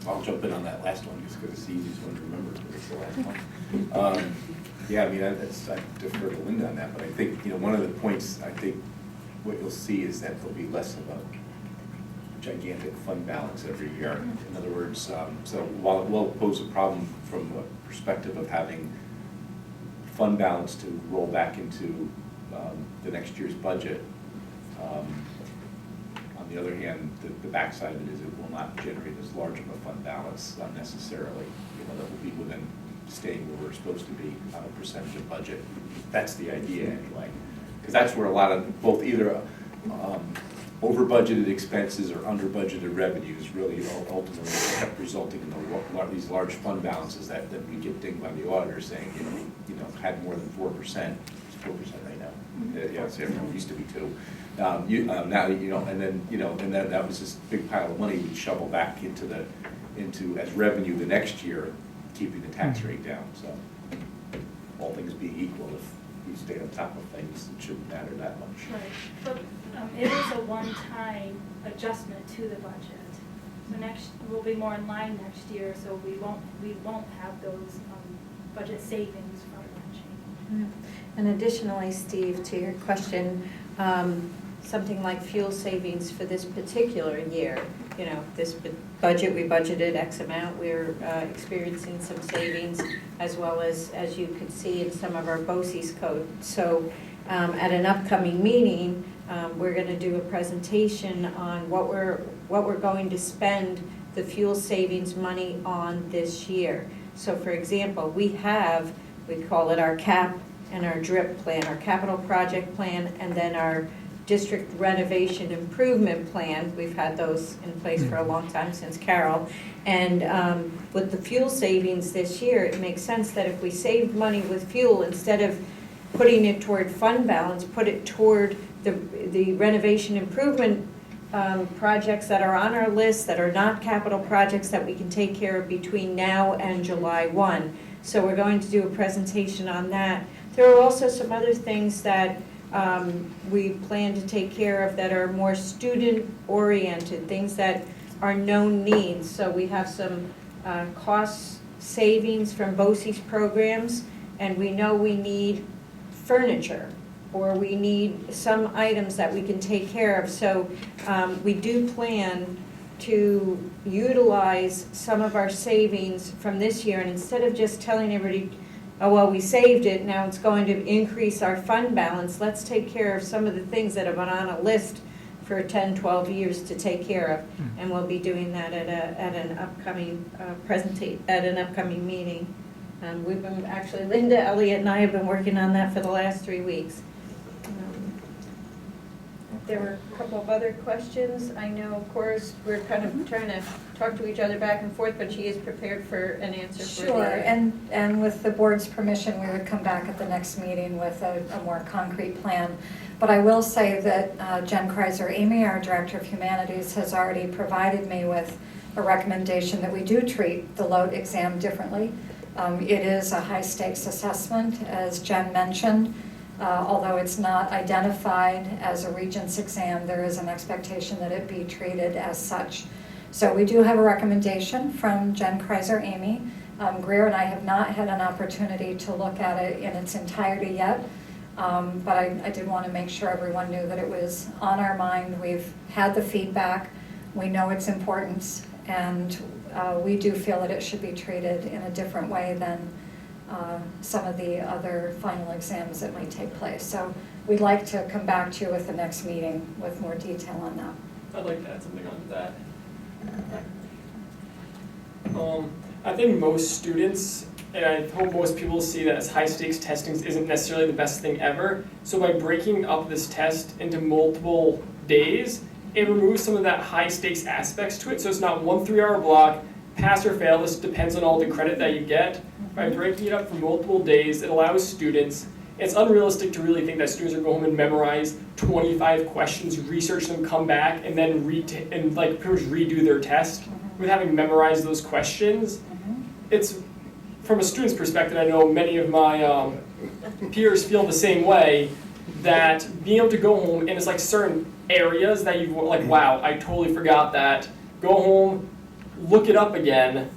I'll jump in on that last one, just because it's the easiest one to remember, because it's the last one. Yeah, I mean, I defer to Linda on that, but I think, one of the points, I think what you'll see is that there'll be less of a gigantic fund balance every year. In other words, so while it will pose a problem from a perspective of having fund balance to roll back into the next year's budget, on the other hand, the backside of it is it will not generate as large of a fund balance unnecessarily. That will be within staying where we're supposed to be on a percentage of budget. That's the idea anyway. Because that's where a lot of both either over budgeted expenses or under budgeted revenues really ultimately kept resulting in these large fund balances that we get dinged by the auditor saying, had more than 4%. It's 4% right now. Yeah, so it used to be 2%. Now, and then that was this big pile of money we'd shovel back into as revenue the next year, keeping the tax rate down. So all things being equal, if we stay on top of things, it shouldn't matter that much. Right, but it is a one-time adjustment to the budget. So we'll be more in line next year, so we won't have those budget savings from that change. And additionally, Steve, to your question, something like fuel savings for this particular year, this budget, we budgeted X amount, we're experiencing some savings, as well as you could see in some of our BOCES code. So at an upcoming meeting, we're going to do a presentation on what we're going to spend the fuel savings money on this year. So for example, we call it our CAP and our DRIP plan, our capital project plan, and then our district renovation improvement plan. We've had those in place for a long time, since Carol. And with the fuel savings this year, it makes sense that if we saved money with fuel, instead of putting it toward fund balance, put it toward the renovation improvement projects that are on our list, that are not capital projects, that we can take care of between now and July 1. So we're going to do a presentation on that. There are also some other things that we plan to take care of that are more student-oriented, things that are known needs. So we have some cost savings from BOCES programs, and we know we need furniture, or we need some items that we can take care of. So we do plan to utilize some of our savings from this year, and instead of just telling everybody, oh, well, we saved it, now it's going to increase our fund balance, let's take care of some of the things that have been on a list for 10, 12 years to take care of. And we'll be doing that at an upcoming at an upcoming meeting. We've been, actually, Linda, Elliot, and I have been working on that for the last 3 weeks. There were a couple of other questions. I know, of course, we're kind of trying to talk to each other back and forth, but she is prepared for an answer for the... Sure, and with the board's permission, we would come back at the next meeting with a more concrete plan. But I will say that Jen Kreiser-Amy, our Director of Humanities, has already provided me with a recommendation that we do treat the LOTE exam differently. It is a high-stakes assessment, as Jen mentioned. Although it's not identified as a Regents exam, there is an expectation that it be treated as such. So we do have a recommendation from Jen Kreiser-Amy. Greer and I have not had an opportunity to look at it in its entirety yet, but I did want to make sure everyone knew that it was on our mind. We've had the feedback, we know its importance, and we do feel that it should be treated in a different way than some of the other final exams that might take place. So we'd like to come back to you with the next meeting with more detail on that. I'd like to add something on to that. I think most students, and I hope most people see that as high stakes testing isn't necessarily the best thing ever. So by breaking up this test into multiple days, it removes some of that high stakes aspects to it. So it's not 1 3-hour block, pass or fail, this depends on all the credit that you get. By breaking it up for multiple days, it allows students, it's unrealistic to really think that students are going home and memorize 25 questions, research them, come back, and then pretty much redo their test with having memorized those questions. It's, from a student's perspective, I know many of my peers feel the same way, that being able to go home and it's like certain areas that you've like, wow, I totally forgot that. Go home, look it up again,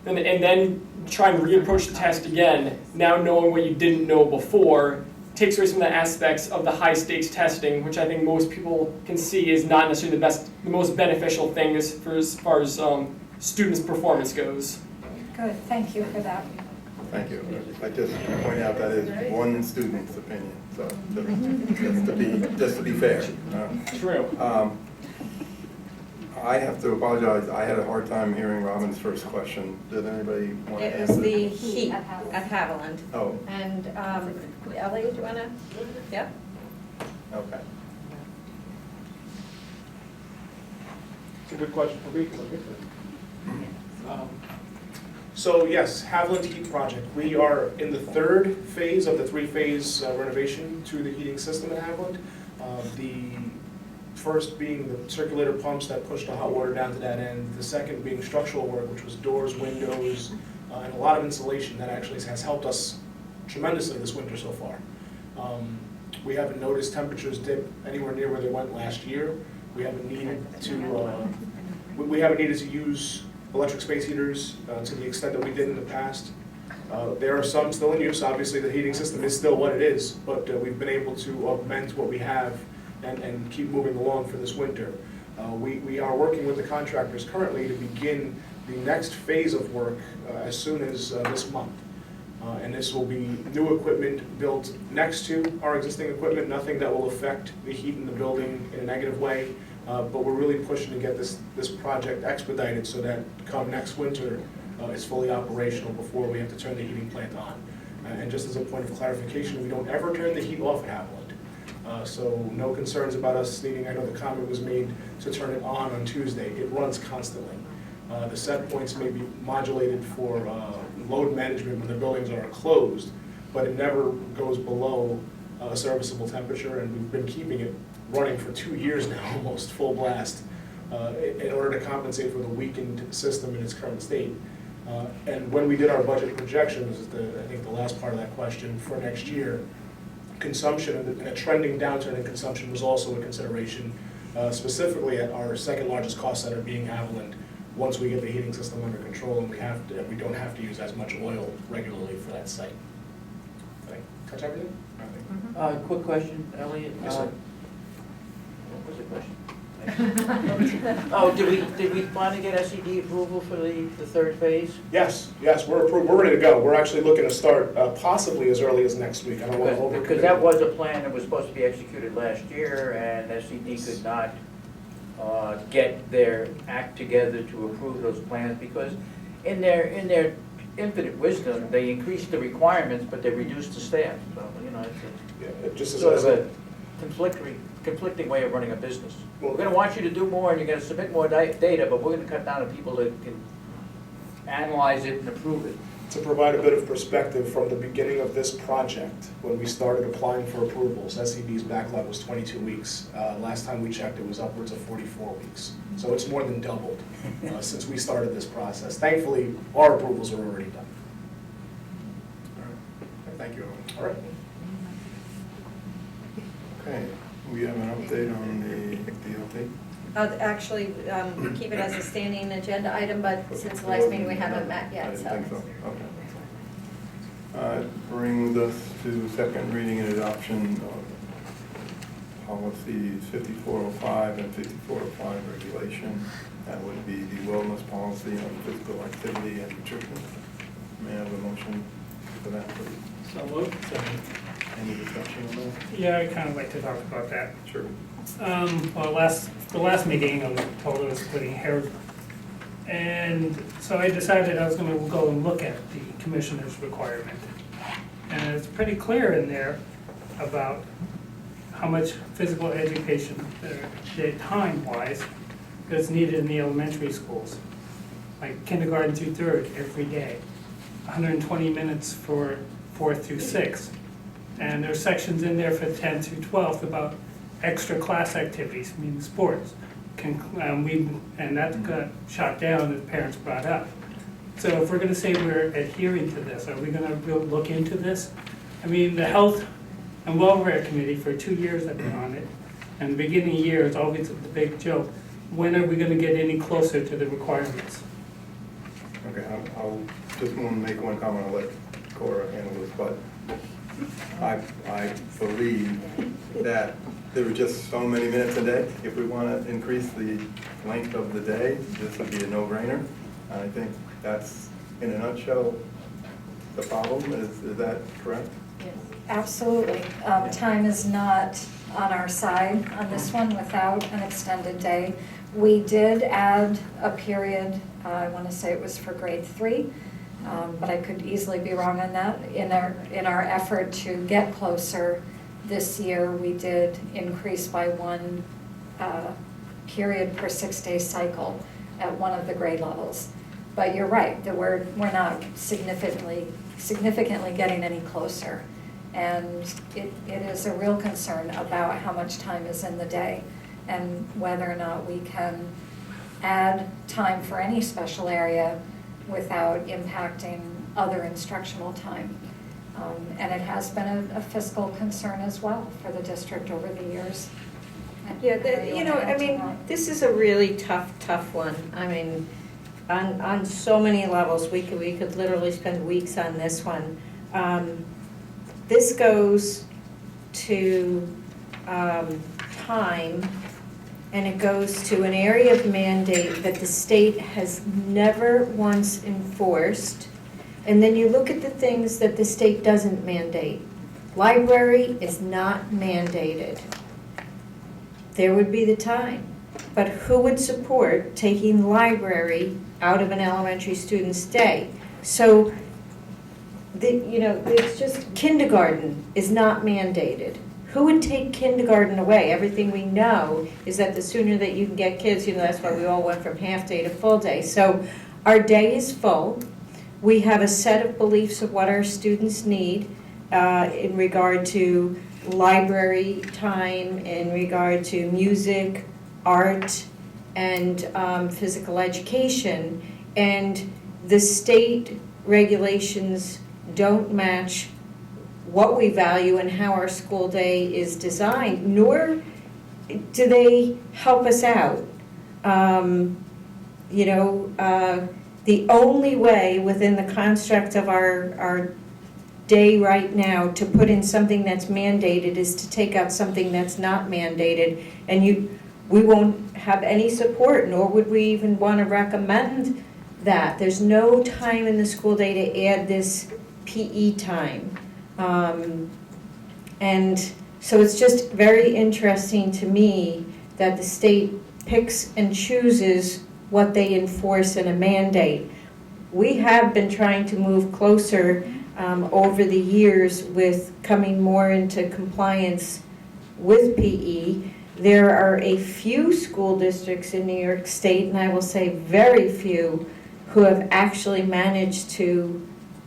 and then try and reapproach the test again, now knowing what you didn't know before, takes away some of the aspects of the high stakes testing, which I think most people can see is not necessarily the most beneficial thing as far as students' performance goes. Good, thank you for that. Thank you. I just point out that is one student's opinion, so just to be fair. True. I have to apologize, I had a hard time hearing Robin's first question. Did anybody want to It answer? was the heat at Haviland. Oh, And Elliot, do you want to? Yep. okay. It's a good question for me, because I'm good. So yes, Haviland Heat Project. We are in the 3rd phase of the 3-phase renovation to the heating system in Haviland. The first being the circulator pumps that push the hot water down to that end. The second being structural work, which was doors, windows, and a lot of insulation that actually has helped us tremendously this winter so far. We haven't noticed temperatures dip anywhere near where they went last year. We haven't needed to use electric space heaters to the extent that we did in the past. There are some still in use. Obviously, the heating system is still what it is, but we've been able to augment what we have and keep moving along for this winter. We are working with the contractors currently to begin the next phase of work as soon as this month. And this will be new equipment built next to our existing equipment, nothing that will affect the heat in the building in a negative way. But we're really pushing to get this project expedited so that come next winter, it's fully operational before we have to turn the heating plant on. And just as a point of clarification, we don't ever turn the heat off at Haviland. So no concerns about us needing, I know the comment was made to turn it on Tuesday. It runs constantly. The set points may be modulated for load management when the buildings are closed, but it never goes below a serviceable temperature, and we've been keeping it running for 2 years now, almost full blast, in order to compensate for the weakened system in its current state. And when we did our budget projections, I think the last part of that question for next year, consumption and a trending downturn in consumption was also a consideration, specifically at our 2nd largest cost center being Haviland. Once we get the heating system under control and we don't have to use as much oil regularly for that site. Did I touch everything? Quick question, Elliot. Yes, sir. What was the question? Oh, did we finally get SED approval for the 3rd phase? Yes, we're approved. We're ready to go. We're actually looking to start possibly as early as next week. I don't want to overcommit. Because that was a plan that was supposed to be executed last year, and SED could not get their act together to approve those plans, because in their infinite wisdom, they increased the requirements, but they reduced the staff. So, you know, it's Just a as sort of a conflicting way of running a business. We're gonna want you to do more and you're gonna submit more data, but we're gonna cut down on people that can analyze it and approve it. to provide a bit of perspective from the beginning of this project, when we started applying for approvals, SEB's backlog was 22 weeks. Last time we checked, it was upwards of 44 weeks. So it's more than doubled since we started this process. Thankfully, our approvals are already done. Thank you, Owen. All right. Okay, we have an update on the DLT. Actually, keep it as a standing agenda item, but since the last meeting, we haven't met I yet, didn't so. think so, okay. Brings us to second reading and adoption of policies 5405 and 5405 regulation. That would be the wellness policy on physical activity and nutrition. May I have a motion for that, please? So moved. Any discussion on that? Yeah, I'd kind of like to talk about that. Sure. Well, the last meeting, I was told I was splitting hairs. And so I decided I was gonna go and look at the commissioner's requirement. And it's pretty clear in there about how much physical education, time-wise, is needed in the elementary schools. Like kindergarten through third, every day. 120 minutes for 4th through 6th. And there's sections in there for 10th through 12th about extra class activities, meaning sports. And that got shot down as parents brought up. So if we're gonna say we're adhering to this, are we gonna look into this? I mean, the Health and Welfare Committee, for 2 years I've been on it, and the beginning of the year is always the big joke. When are we gonna get any closer to the requirements? Okay, I'll just want to make one comment, I'll let Cora handle this, but I believe that there are just so many minutes a day. If we want to increase the length of the day, this would be a no-brainer. I think that's, in a nutshell, the problem. Is that correct? Absolutely. Time is not on our side on this one without an extended day. We did add a period, I want to say it was for grade 3, but I could easily be wrong on that. In our effort to get closer this year, we did increase by one period per 6-day cycle at one of the grade levels. But you're right, that we're not significantly getting any closer. And it is a real concern about how much time is in the day and whether or not we can add time for any special area without impacting other instructional time. And it has been a fiscal concern as well for the district over the years. Yeah, You wanna add to that? this is a really tough one. I mean, on so many levels, we could literally spend weeks on this one. This goes to time, and it goes to an area of mandate that the state has never once enforced. And then you look at the things that the state doesn't mandate. Library is not mandated. There would be the time. But who would support taking library out of an elementary student's day? So, it's just kindergarten is not mandated. Who would take kindergarten away? Everything we know is that the sooner that you can get kids, that's why we all went from half day to full day. So our day is full. We have a set of beliefs of what our students need in regard to library time, in regard to music, art, and physical education. And the state regulations don't match what we value and how our school day is designed, nor do they help us out. The only way within the construct of our day right now to put in something that's mandated is to take out something that's not mandated. And we won't have any support, nor would we even want to recommend that. There's no time in the school day to add this PE time. And so it's just very interesting to me that the state picks and chooses what they enforce in a mandate. We have been trying to move closer over the years with coming more into compliance with PE. There are a few school districts in New York State, and I will say very few, who have actually managed to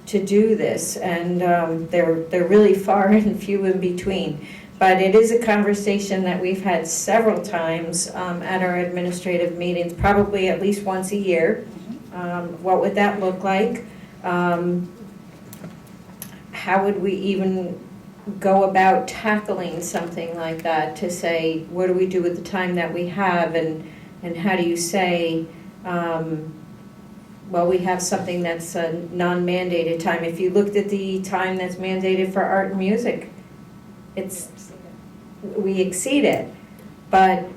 do this, and they're really far and few in between. But it is a conversation that we've had several times at our administrative meetings, probably at least once a year. What would that look like? How would we even go about tackling something like that, to say, what do we do with the time that we have, and how do you say, well, we have something that's a non-mandated time. If you looked at the time that's mandated for art and music, we exceed it. But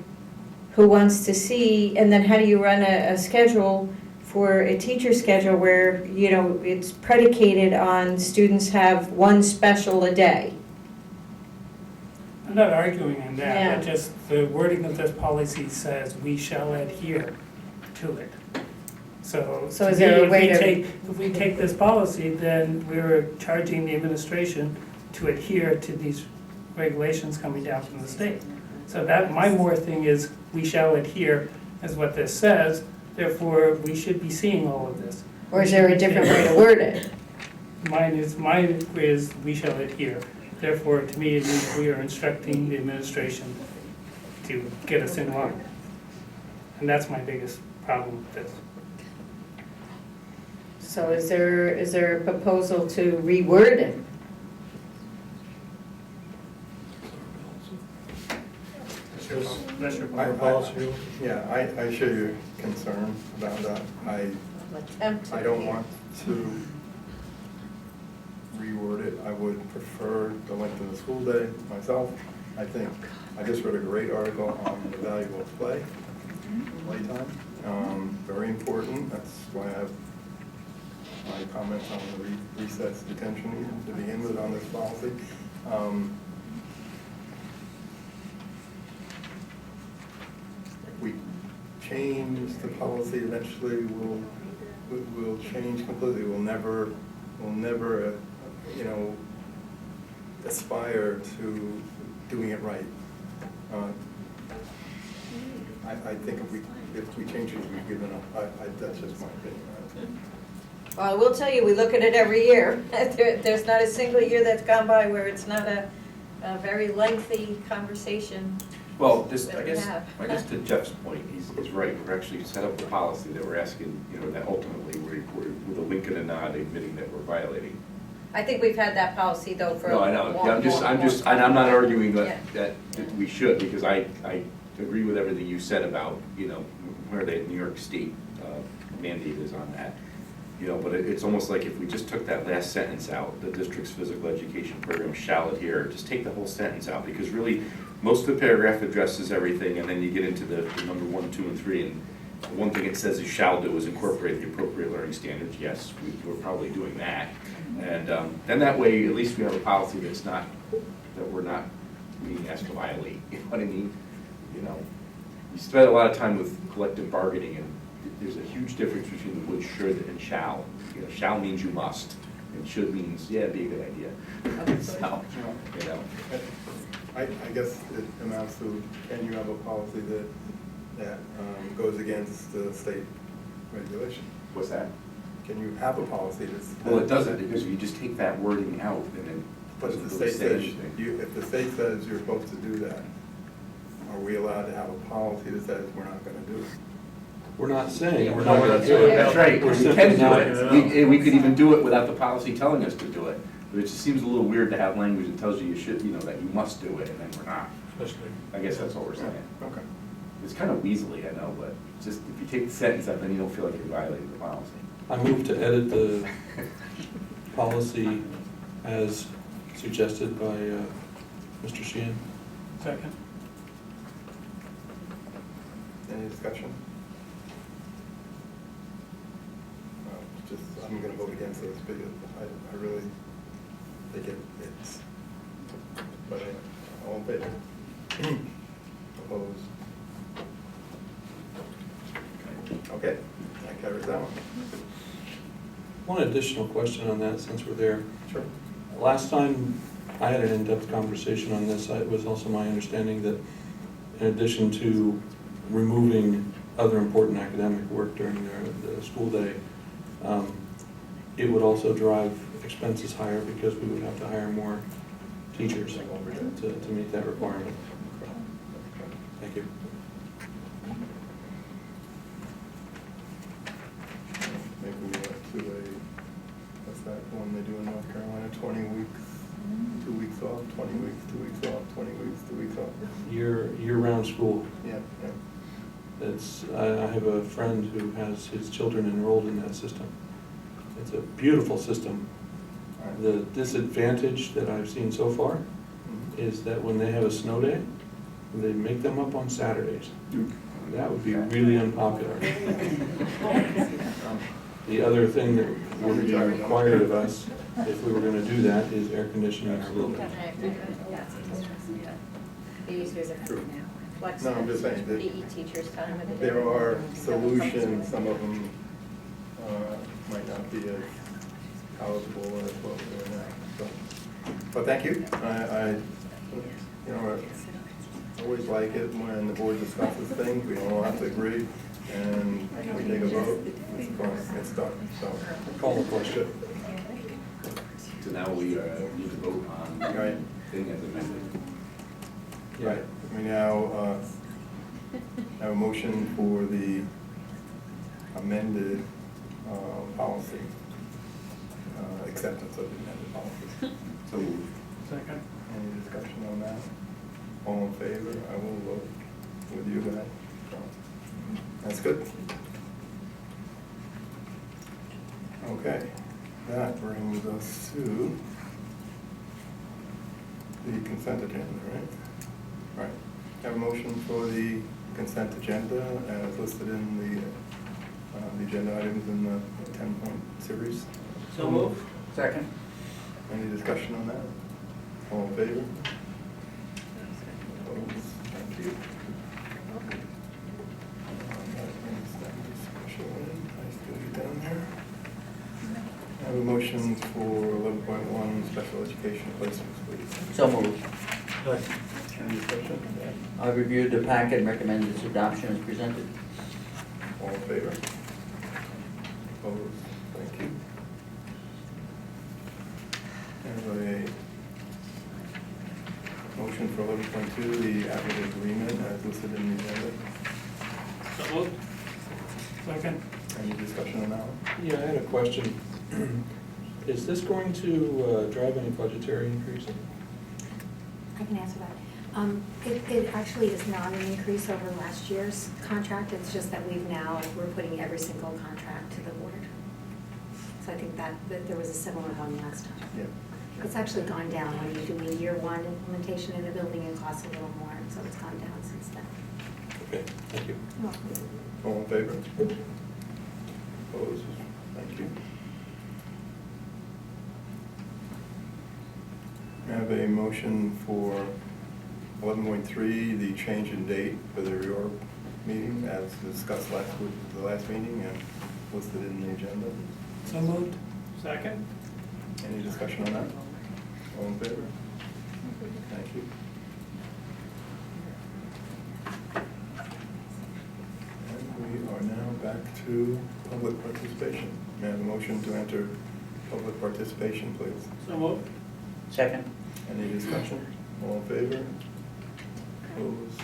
who wants to see, and then how do you run a schedule for a teacher schedule where, you know, it's predicated on students have one special a day? I'm not arguing on that, Yeah. but just the wording of this policy says we shall adhere to it. So So to is there me, a way to- if we take this policy, then we're charging the administration to adhere to these regulations coming down from the state. So that, my more thing is, we shall adhere, is what this says, therefore, we should be seeing all of this. Or is there a different way to word it? Mine is, we shall adhere. Therefore, to me, it means we are instructing the administration to get us in line. And that's my biggest problem with this. So is there a proposal to reword it? That's your I- policy. Yeah, I share your concern about that. I don't want to reword it. I would prefer the length of the school day myself. I think, I just read a great article on the value of playtime. Very important. That's why I have my comments on the recess detention to begin with on this policy. If we change the policy, eventually we'll change completely. We'll never, you know, aspire to doing it right. I think if we change it, we've given up. That's just my opinion. Well, I will tell you, we look at it every year. There's not a single year that's gone by where it's not a very lengthy conversation. Well, just, that I we guess, have. I guess to Jeff's point, he's right. We're actually set up a policy that we're asking, you know, that ultimately we're with a wink and a nod admitting that we're violating. I think we've had that policy though for a No, long, I know. long, Yeah, I'm just, long and I'm not arguing Yeah. that we should, because I agree with everything you said about, you know, where the New York State mandate is on that. You know, but it's almost like if we just took that last sentence out, the district's physical education program shall adhere, just take the whole sentence out, because really, most of the paragraph addresses everything, and then you get into the number 1, 2, and 3, and the one thing it says is shall do is incorporate the appropriate learning standards. Yes, we're probably doing that. And then that way, at least we have a policy that's not, that we're not being asked to violate, you know what I mean? You know, you spend a lot of time with collective bargaining, and there's a huge difference between the word should and shall. You know, shall means you must, and should means, yeah, it'd be a good idea. So, you know. I guess it amounts to, can you have a policy that goes against the state regulation? What's that? Can you have a policy that's... Well, it doesn't, because you just take that wording out, and then. But if the state says, if the state says you're supposed to do that, are we allowed to have a policy that says we're not gonna do it? We're not saying We're not gonna do it, that's right, We're we simply can do not- it. We could even do it without the policy telling us to do it. But it just seems a little weird to have language that tells you should, you know, that you must do it, and then we're not. Especially. I guess that's what we're saying. Okay. It's kind of weaselly, I know, but just, if you take the sentence out, then you don't feel like you're violating the policy. I move to edit the policy as suggested by Mr. Sheehan. Second. Any discussion? Just, I'm gonna vote against this because I really think it's, but all in favor? Opposed? one additional question on that, since we're there. Sure. Last time I had an in-depth conversation on this, it was also my understanding that in addition to removing other important academic work during the school day, it would also drive expenses higher because we would have to hire more teachers to meet that requirement. Thank you. Maybe we went to what's that one they do in North Carolina, 20 weeks, 2 weeks off, 20 weeks, 2 weeks off, 20 weeks, 2 weeks off. Year-round school. Yeah, yeah. I have a friend who has his children enrolled in that system. It's a beautiful system. The disadvantage that I've seen so far is that when they have a snow day, they make them up on Saturdays. That would be really unpopular. The other thing that would be required of us, if we were gonna do that, is air conditioning our building. No, I'm just saying that teachers' time of the day. there are solutions, some of them might not be as palatable as what we're doing now. So, but thank you. I always like it when the board discusses things, we don't have to agree, and we take a vote, it's done, so. Call the question. So now we need to vote on the Right. thing as amended. Right, we now have a motion for the amended policy, acceptance of the amended policy. So moved. Second. Any discussion on that? All in favor? I will vote with you guys. So, that's good. Okay, that brings us to the consent agenda, right? Right. Have a motion for the consent agenda as listed in the agenda items in the 10-point series. So moved. Second. Any discussion on that? All in favor? Opposed? Thank you. That brings that special in. Nice to get down there. I have a motion for 11.1 special education placements, please. So moved. Any discussion? I reviewed the packet and recommend its adoption as presented. All in favor? Opposed? Thank you. I have a motion for 11.2, the applicant agreement as listed in the agenda. So moved. Second. Any discussion on that one? Yeah, I had a question. Is this going to drive any budgetary increase? I can answer that. It actually is not an increase over last year's contract, it's just that we're putting every single contract to the board. So I think that there was a similar one last time. Yeah. It's actually gone down when you're doing year one implementation in a building, it costs a little more, so it's gone down since then. Okay, thank you. You're welcome. All in favor? Opposed? Thank you. I have a motion for 11.3, the change in date for the reorg meeting as discussed the last meeting and listed in the agenda. So moved. Second. Any discussion on that? All in favor? Thank you. And we are now back to public participation. May I have a motion to enter public participation, please? So moved. Second. Any discussion? All in favor? Opposed?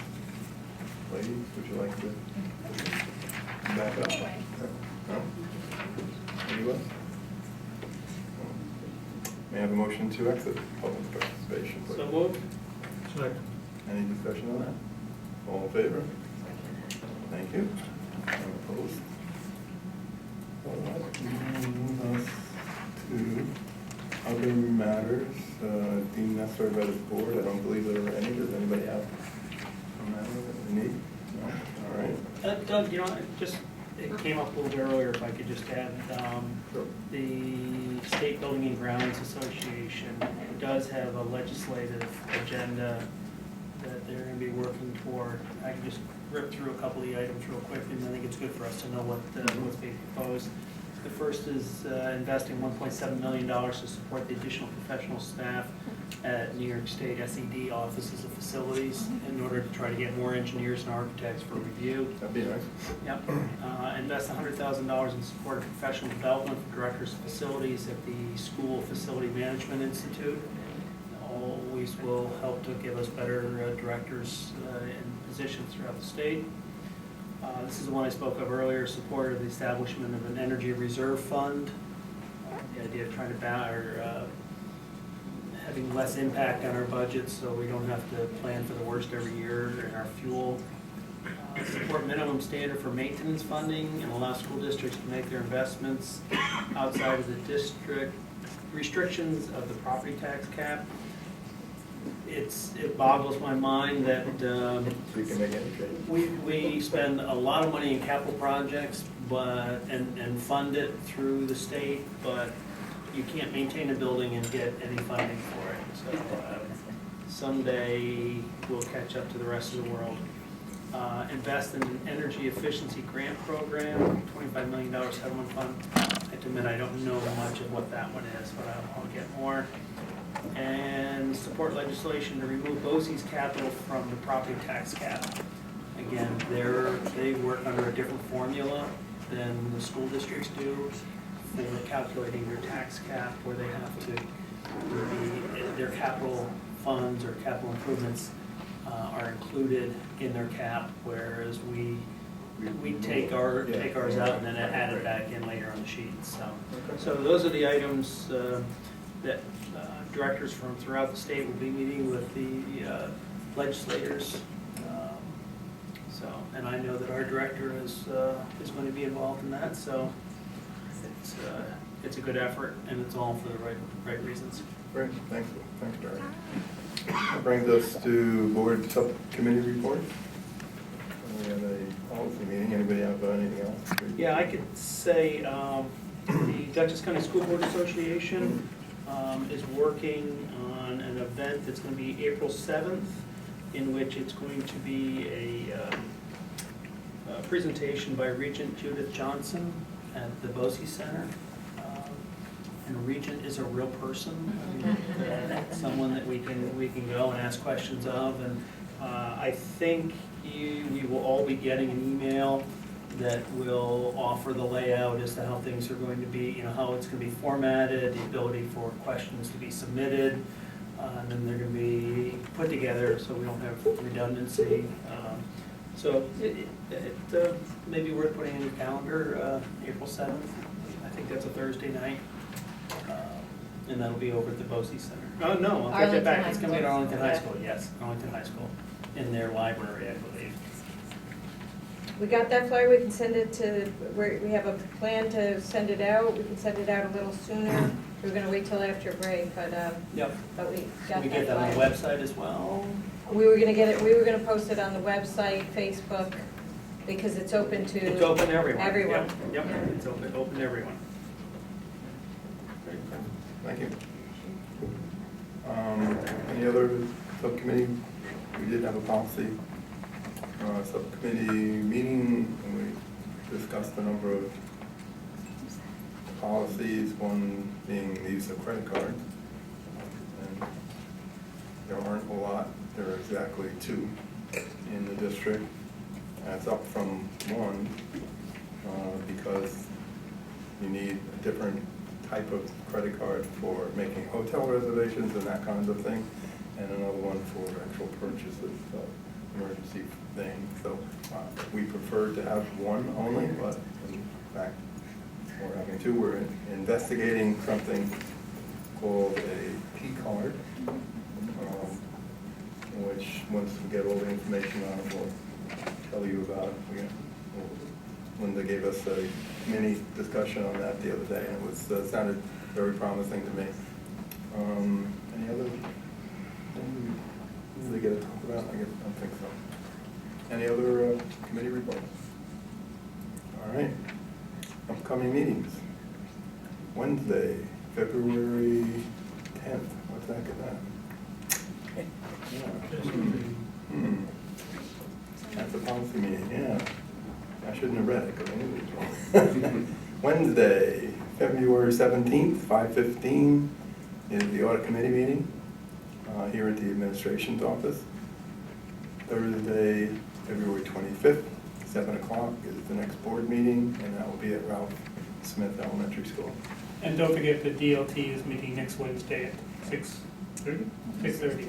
Ladies, would you like to back up? No? Anyone? May I have a motion to exit public participation, please? So moved. Second. Any discussion on that? All in favor? Thank you. Any opposed? All right, move us to other matters deemed necessary by the board. I don't believe there are any. Does anybody have a matter that they need? No? All right. Doug, it came up a little bit earlier, if I could just add, Sure. the State Building and Grounds Association does have a legislative agenda that they're gonna be working toward. I can just rip through a couple of the items real quick, and I think it's good for us to know what's being proposed. The first is investing $1.7 million to support the additional professional staff at New York State SED offices and facilities in order to try to get more engineers and architects for review. That'd be nice. Yep. Invest $100,000 in support of professional development for directors of facilities at the School Facility Management Institute. Always will help to give us better directors in positions throughout the state. This is the one I spoke of earlier, support of the establishment of an energy reserve fund. The idea of trying to having less impact on our budget so we don't have to plan for the worst every year in our fuel. Support minimum standard for maintenance funding and allow school districts to make their investments outside of the district restrictions of the property tax cap. It boggles my mind that We can make any trade. we spend a lot of money in capital projects, and fund it through the state, but you can't maintain a building and get any funding for it. So someday we'll catch up to the rest of the world. Invest in an energy efficiency grant program, $25 million settlement fund. I have to admit, I don't know much of what that one is, but I'll get more. And support legislation to remove BOCES capital from the property tax cap. Again, they work under a different formula than the school districts do for calculating their tax cap, where they have to their capital funds or capital improvements are included in their cap, whereas we take ours out and then add it back in later on the sheet. So those are the items that directors from throughout the state will be meeting with the legislators. And I know that our director is going to be involved in that. So it's a good effort, and it's all for the right reasons. Great, thank you. Thanks, Derek. That brings us to board subcommittee reports. We have a policy meeting. Anybody have anything else? Yeah, I could say the Dutchess County School Board Association is working on an event that's going to be April 7th, in which it's going to be a presentation by Regent Judith Johnson at the BOCES Center. And Regent is a real person, someone that we can go and ask questions of. And I think we will all be getting an email that will offer the layout as to how things are going to be, how it's going to be formatted, the ability for questions to be submitted, and then they're going to be put together so we don't have redundancy. So it may be worth putting in your calendar, April 7th. I think that's a Thursday night. And that'll be over at the BOCES Center. Oh, no, I'll take that back. It's going to be at Arlington High School, yes, Arlington High School, in their library, I believe. We got that flyer, we can send it to, we have a plan to send it out, we can send it out a little sooner. We were gonna wait till after break, but we got that flyer. We get that on the website as well? We were gonna post it on the website, Facebook, because it's open to. It's open to everyone. Everyone. Yep, it's open to everyone. Great, thank you. Any other subcommittee? We did have a policy subcommittee meeting, and we discussed a number of policies, one being the use of credit cards. And there aren't a lot, there are exactly 2 in the district. That's up from 1 because you need a different type of credit card for making hotel reservations and that kind of thing, and another one for actual purchases, emergency things. So we prefer to have 1 only, but in fact we're having 2. We're investigating something called a P card, which once we get all the information on it, we'll tell you about it. Linda gave us a mini discussion on that the other day, and it was sounded very promising to me. Any other thing we get to talk about? I don't think so. Any other committee reports? All right. Upcoming meetings. Wednesday, February 10th. What's that get that? That's a policy meeting, yeah. I shouldn't have read it, because I knew it was wrong. Wednesday, February 17th, 5:15 is the audit committee meeting here at the administration's office. Thursday, February 25th, 7 o'clock is the next board meeting, and that will be at Ralph Smith Elementary School. And don't forget the DLT is meeting next Wednesday at 6:30? 6:30.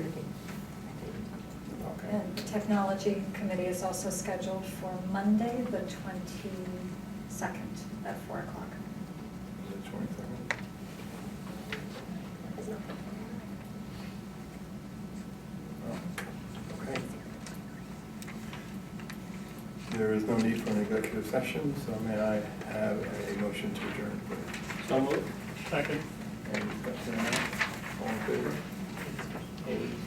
Okay. And the technology committee is also scheduled for Monday, the 22nd at 4 o'clock. The 22nd. Oh, okay. There is no need for an executive session, so may I have a motion to adjourn, please? So moved. Second. Any discussion on that? All in favor? Opposed?